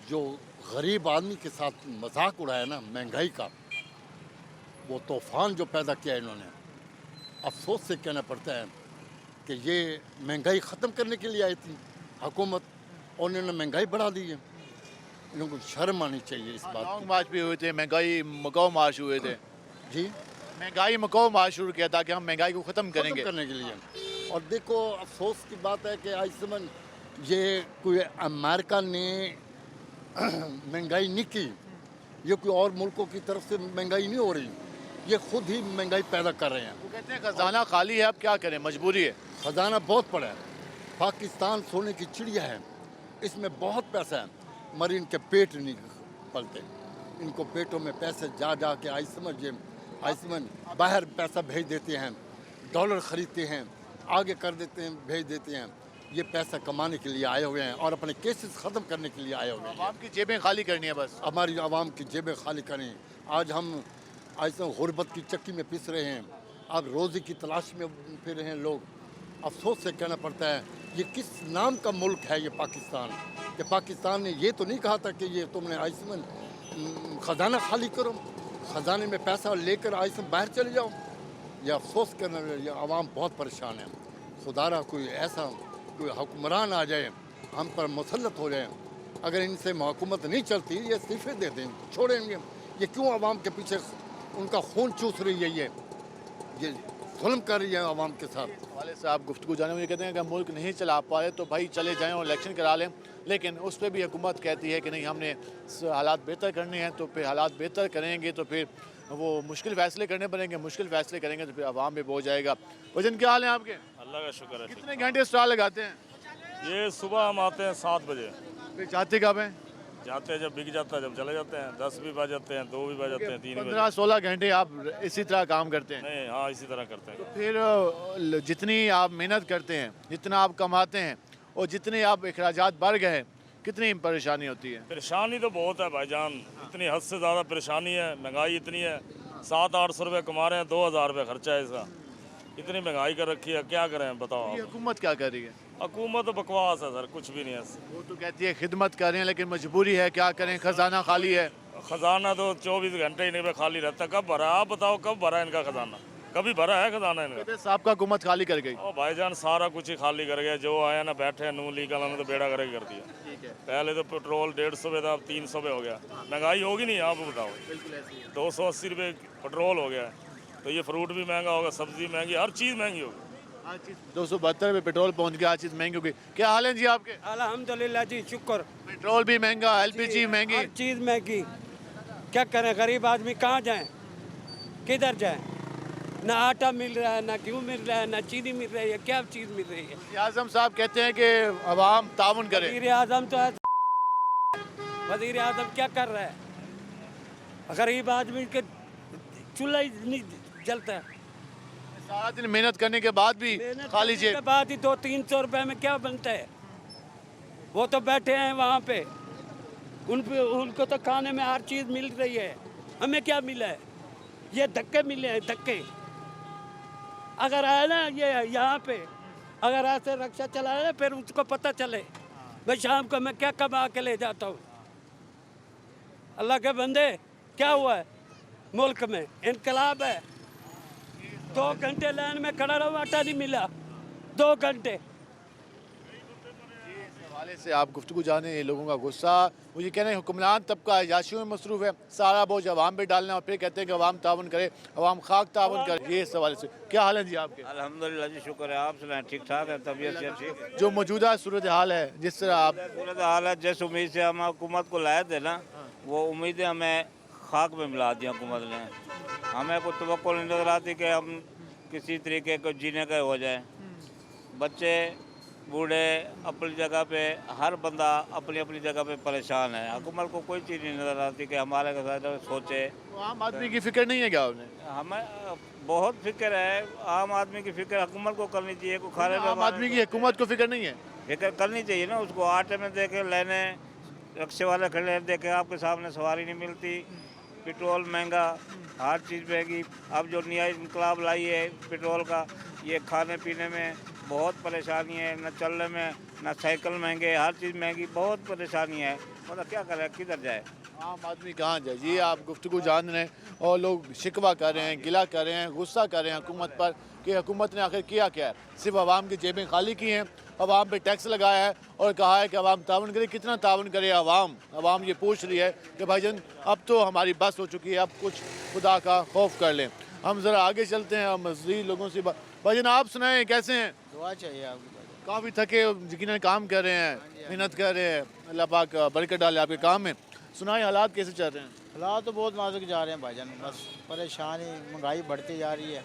जो गरीब आदमी के साथ मजाक उड़ाया ना महंगाई का, वो तूफ़ान जो पैदा किया इन्होंने, अफसोस से कहना पड़ता है कि ये महंगाई ख़त्म करने के लिए आई थी हुकूमत, और इन्होंने महंगाई बढ़ा दी है। इन्हों को शर्म आनी चाहिए इस बात लॉन्ग मार्च भी हुए थे, महंगाई मकाऊ मार्च हुए थे जी, महंगाई मकाऊ मार्च शुरू किया था कि हम महंगाई को ख़त्म करेंगे करने के लिए। और देखो अफसोस की बात है कि आज समझ ये कोई अमेरिका ने महंगाई नहीं की, ये कोई और मुल्कों की तरफ से महंगाई नहीं हो रही, ये खुद ही महंगाई पैदा कर रहे हैं। वो कहते हैं खजाना खाली है, अब क्या करें, मजबूरी है। खजाना बहुत बड़ा है, पाकिस्तान सोने की चिड़िया है, इसमें बहुत पैसा है, मगर इनके पेट नहीं पलते। इनको पेटों में पैसे जा जा के आइसमन बाहर पैसा भेज देते हैं, डॉलर ख़रीदते हैं, आगे कर देते हैं, भेज देते हैं। ये पैसा कमाने के लिए आए हुए हैं और अपने केसेस ख़त्म करने के लिए आए हुए हैं। आवाम की जेबें खाली करनी है बस, हमारी आवाम की जेबें खाली करें। आज हम ऐसे गुर्बत की चक्की में पिस रहे हैं, अब रोज़ी की तलाश में फिर रहे हैं लोग। अफसोस से कहना पड़ता है ये किस नाम का मुल्क है ये पाकिस्तान, कि पाकिस्तान ने ये तो नहीं कहा था कि ये तुमने आइसमन ख़जाना खाली करो, ख़जाने में पैसा लेकर आइसमन बाहर चले जाओ। ये अफसोस करने वाली आवाम बहुत परेशान है। खुदारा कोई ऐसा कोई हुक्मरान आ जाए, हम पर मुसल्लत हो जाए, अगर इनसे हुकूमत नहीं चलती ये इस्तीफे दे दें, छोड़ेंगे। ये क्यों आवाम के पीछे उनका खून चूस रही है, ये जुल्म कर रही है आवाम के साथ। वाले साहब गुफ्तगू जाने मुझे कहते हैं कि मुल्क नहीं चला पा रहे तो भाई चले जाएं और इलेक्शन करा लें, लेकिन उस पर भी हुकूमत कहती है कि नहीं, हमने हालात बेहतर करने हैं, तो फिर हालात बेहतर करेंगे तो फिर वो मुश्किल फ़ैसले करने पड़ेंगे, मुश्किल फ़ैसले करेंगे तो फिर आवाम पे बोझ आएगा। वजन क्या हाल है आपके? अल्लाह का शुक्र है। कितने घंटे स्टॉल लगाते हैं? ये सुबह हम आते हैं 7 बजे, फिर जाते कब हैं? जाते हैं जब बिक जाता है, जब चले जाते हैं। 10 भी बज जाते हैं, 2 भी बज जाते हैं, 3 भी। 15-16 घंटे आप इसी तरह काम करते हैं? नहीं, हाँ, इसी तरह करते हैं। तो फिर जितनी आप मेहनत करते हैं, जितना आप कमाते हैं और जितने आप अखराजात बढ़ गए, कितनी परेशानी होती है? परेशानी तो बहुत है भाईजान, इतनी हद से ज़्यादा परेशानी है। महंगाई इतनी है, 700-800 रुपये कमा रहे हैं, 2000 रुपये खर्चा है इसका। इतनी महंगाई कर रखी है, क्या करें बताओ। हुकूमत क्या कर रही है? हुकूमत तो बकवास है सर, कुछ भी नहीं है। वो तो कहती है खिदमत कर रहे हैं, लेकिन मजबूरी है, क्या करें, खजाना खाली है। खजाना तो 24 घंटे ही नहीं खाली रहता। कब भरा, आप बताओ कब भरा इनका खजाना? कभी भरा है खजाना इनका? साहब का हुकूमत खाली कर गई। ओ भाईजान सारा कुछ ही खाली कर गया, जो आया ना बैठे नू लीगल ने तो बेड़ा करे कर दिया। पहले तो पेट्रोल 150 पे था, अब 300 पे हो गया। महंगाई होगी नहीं, आप बताओ। 280 रुपये पेट्रोल हो गया, तो ये फ्रूट भी महंगा होगा, सब्जी महंगी, हर चीज़ महंगी होगी। 272 रुपये पेट्रोल पहुंच गया, हर चीज़ महंगी हो गई। क्या हाल है जी आपके? अल्हम्दुलिल्लाह जी, शुक्र। पेट्रोल भी महंगा, LPG महंगी, हर चीज़ महंगी। क्या करें, गरीब आदमी कहाँ जाएं, किधर जाएं? ना आटा मिल रहा है, ना गेहूँ मिल रहा है, ना चीनी मिल रही है, क्या चीज़ मिल रही है? वज़ीर आज़म साहब कहते हैं कि अवाम ताउन करे। वज़ीर आज़म तो है, वज़ीर आज़म क्या कर रहा है? गरीब आदमी के चूल्हा ही नहीं जलता है। सारा दिन मेहनत करने के बाद भी खाली जेब। के बाद ही 200-300 रुपए में क्या बनता है? वो तो बैठे हैं वहाँ पे, उनको तो खाने में हर चीज़ मिल रही है, हमें क्या मिला है? ये धक्के मिले हैं, धक्के। अगर आए ना ये यहाँ पे, अगर ऐसे रक्षा चलाए ना, फिर उसको पता चले भाई शाम को मैं क्या कमा के ले जाता हूँ। अल्लाह के बंदे, क्या हुआ है मुल्क में? इनकलाब है। 2 घंटे लाइन में खड़ा रहो, आटा नहीं मिला, 2 घंटे। हवाले से आप गुफ्तगू जाने लोगों का गुस्सा, वो ये कह रहे हैं हुक्मरान तबका याशियों में मसरूफ़ है, सारा बोझ अवाम पे डालना, और फिर कहते हैं कि अवाम तावन करे, अवाम खाक तावन करे। ये इस हवाले से क्या हाल है जी आपके? अल्हम्दुलिल्लाह जी, शुक्र है, आप सुनाएं, ठीक ठाक है, तबीयत से ठीक है। जो मौजूदा सूरत हाल है, जिस तरह आप सूरत हाल है, जिस उम्मीद से हम हुकूमत को लाए थे ना, वो उम्मीदें हमें खाक में मिला दी हुकूमत ने। हमें कोई तवक्को नहीं नजर आती कि हम किसी तरीके को जीने का हो जाए। बच्चे बूढ़े अपनी जगह पे, हर बंदा अपनी अपनी जगह पे परेशान है। हुकूमत को कोई चीज़ नहीं नज़र आती कि हमारे के साथ सोचे। आम आदमी की फ़िक्र नहीं है क्या उन्हें? हमें बहुत फिक्र है, आम आदमी की फ़िक्र हुकूमत को करनी चाहिए। को खाने आम आदमी की हुकूमत को फ़िक्र नहीं है? फिक्र करनी चाहिए ना उसको। आटे में देखे लेने, रिक्शे वाले खड़े देखे, आपके सामने सवारी नहीं मिलती, पेट्रोल महंगा, हर चीज़ महंगी। अब जो नया इनकलाब लाई है पेट्रोल का, ये खाने पीने में बहुत परेशानी है, न चलने में, न साइकिल महंगे, हर चीज़ महंगी, बहुत परेशानी है। मतलब क्या करें, किधर जाए? आम आदमी कहाँ जाए? ये आप गुफ्तगू जान रहे हैं, और लोग शिकवा कर रहे हैं, गिला कर रहे हैं, गुस्सा कर रहे हैं हुकूमत पर कि हुकूमत ने आखिर किया क्या है? सिर्फ आवाम की जेबें खाली की हैं, आवाम पे टैक्स लगाया है और कहा है कि आवाम तावन करे। कितना तावन करे आवाम? आवाम ये पूछ रही है कि भाईजान अब तो हमारी बस हो चुकी है, अब कुछ खुदा का खौफ कर लें। हम ज़रा आगे चलते हैं और मज़ीद लोगों से भाईजान आप सुनाएं, कैसे हैं? दुआ चाहिए आपकी। काफ़ी थके यकीनन काम कर रहे हैं, मेहनत कर रहे हैं, अल्लाह पाक बरकत डाले आपके काम में। सुनाए हालात कैसे चल रहे हैं? हालात तो बहुत नाजुक जा रहे हैं भाईजान, बस परेशानी, महंगाई बढ़ती जा रही है,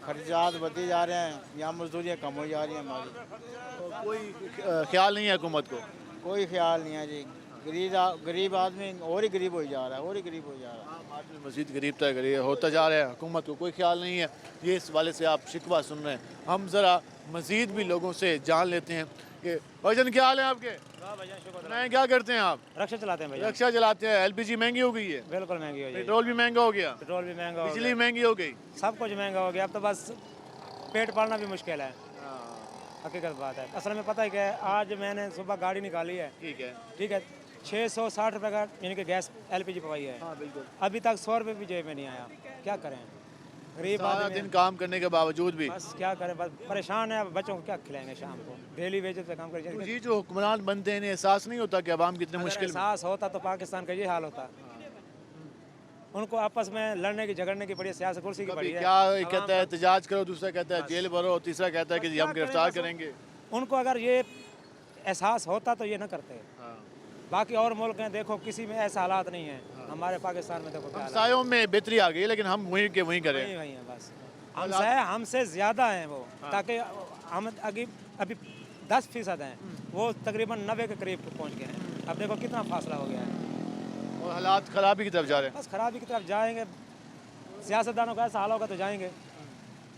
खर्चात बढ़ते जा रहे हैं, यहाँ मजदूरियाँ कम हो जा रही हैं हमारी। तो कोई ख्याल नहीं है हुकूमत को? कोई ख्याल नहीं है जी। गरीब आदमी और ही गरीब हो जा रहा है, और ही गरीब हो जा रहा है। आम आदमी मज़ीद गरीब तक गरीब होता जा रहा है, हुकूमत को कोई ख्याल नहीं है। ये इस वाले से आप शिकवा सुन रहे हैं। हम ज़रा मज़ीद भी लोगों से जान लेते हैं कि भाईजान क्या हाल है आपके? सुनाएं, क्या करते हैं आप? रक्षा चलाते हैं भाई। रक्षा चलाते हैं। LPG महंगी हो गई है? बिल्कुल महंगी हो गई। पेट्रोल भी महंगा हो गया? पेट्रोल भी महंगा हो गया, बिजली महंगी हो गई, सब कुछ महंगा हो गया। अब तो बस पेट पालना भी मुश्किल है, हकीकत बात है। असल में पता है क्या, आज मैंने सुबह गाड़ी निकाली है, ठीक है, 660 रुपये का यानी कि गैस LPG पवाई है। हाँ बिल्कुल। अभी तक 100 रुपये भी जेब में नहीं आया। क्या करें, गरीब सारा दिन काम करने के बावजूद भी बस क्या करें, बस परेशान है। बच्चों को क्या खिलाएंगे शाम को, डेली वेजेस पे काम करेंगे। जी, जो हुक्मरान बनते हैं इन्हें एहसास नहीं होता कि अवाम कितने मुश्किल में। एहसास होता तो पाकिस्तान का ये हाल होता। उनको आपस में लड़ने की झगड़ने की बड़ी सियासत कुर्सी की बड़ी है। क्या कहता है एहतजाज करो, दूसरा कहता है जेल भरो, तीसरा कहता है कि हम गिरफ्तार करेंगे। उनको अगर ये एहसास होता तो ये न करते। बाकी और मुल्क हैं, देखो किसी में ऐसा हालात नहीं है। हमारे पाकिस्तान में देखो हमसायों में बेहतरी आ गई, लेकिन हम वहीं के वहीं करें। वहीं हैं बस। हमसे ज़्यादा हैं वो, ताकि हम अभी 10% हैं, वो तकरीबन 90 के करीब पहुँच गए हैं। अब देखो कितना फासला हो गया है और हालात खराबी की तरफ जा रहे हैं। बस खराबी की तरफ जाएंगे, सियासतदानों का ऐसा हाल होगा तो जाएंगे।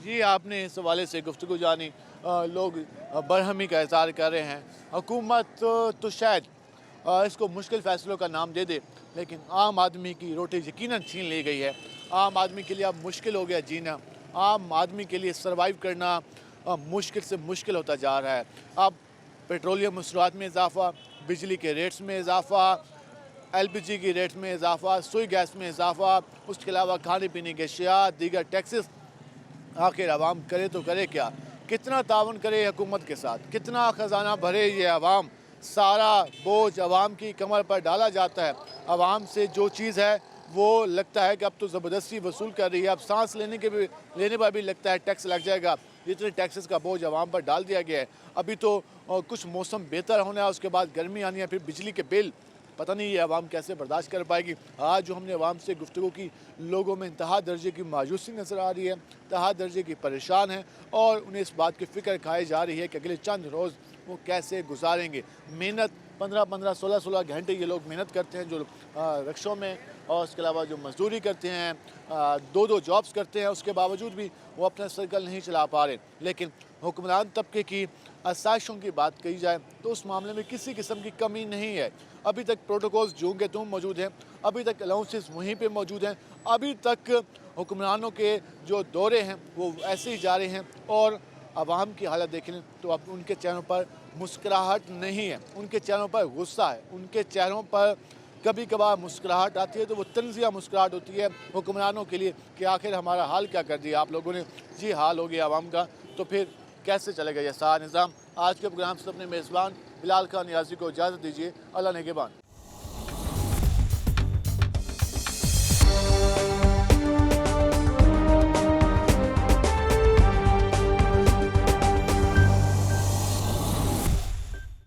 जी, आपने इस हवाले से गुफ्तगू जानी, लोग बरहमी का इज़हार कर रहे हैं। हुकूमत तो शायद इसको मुश्किल फ़ैसलों का नाम दे दे, लेकिन आम आदमी की रोटी यकीनन छीन ली गई है। आम आदमी के लिए अब मुश्किल हो गया जीना, आम आदमी के लिए सर्वाइव करना मुश्किल से मुश्किल होता जा रहा है। अब पेट्रोलियम मसरूआत में इजाफ़ा, बिजली के रेट्स में इजाफ़ा, LPG की रेट में इजाफ़ा, सुई गैस में इजाफ़ा, उसके अलावा खाने पीने के अशिया, दीगर टैक्सेस। आखिर आवाम करे तो करे क्या? कितना तावन करे हुकूमत के साथ, कितना ख़जाना भरे ये आवाम? सारा बोझ आवाम की कमर पर डाला जाता है। आवाम से जो चीज़ है वो लगता है कि अब तो ज़बरदस्ती वसूल कर रही है। अब सांस लेने पर भी लगता है टैक्स लग जाएगा। जितने टैक्सेस का बोझ आवाम पर डाल दिया गया है। अभी तो कुछ मौसम बेहतर होना है, उसके बाद गर्मी आनी है, फिर बिजली के बिल, पता नहीं ये आवाम कैसे बर्दाश्त कर पाएगी। आज जो हमने आवाम से गुफ्तगू की, लोगों में इंतहा दर्जे की मायूसी नज़र आ रही है, इंतहा दर्जे की परेशान है, और उन्हें इस बात की फ़िक्र खाई जा रही है कि अगले चंद रोज़ वो कैसे गुजारेंगे। मेहनत 15-15, 16-16 घंटे ये लोग मेहनत करते हैं, जो रिक्शों में, और उसके अलावा जो मजदूरी करते हैं, 2-2 जॉब्स करते हैं, उसके बावजूद भी वो अपना सर्कल नहीं चला पा रहे। लेकिन हुक्मरान तबके की आसाइशों की बात कही जाए तो उस मामले में किसी किस्म की कमी नहीं है। अभी तक प्रोटोकॉल्स जूं के त्यों मौजूद हैं, अभी तक अलाउंसेस वहीं पे मौजूद हैं, अभी तक हुक्मरानों के जो दौरे हैं वो ऐसे ही जा रहे हैं। और आवाम की हालत देखें तो अब उनके चेहरों पर मुस्कुराहट नहीं है, उनके चेहरों पर गुस्सा है। उनके चेहरों पर कभी कभार मुस्कुराहट आती है तो वो तंजिया मुस्कुराहट होती है हुक्मरानों के लिए कि आखिर हमारा हाल क्या कर दिया आप लोगों ने। जी हाल हो गया आवाम का, तो फिर कैसे चलेगा ये सारा निज़ाम। आज के प्रोग्राम से अपने मेज़बान बिलाल खान नियाज़ी को इजाज़त दीजिए। अल्लाह नेगेबान।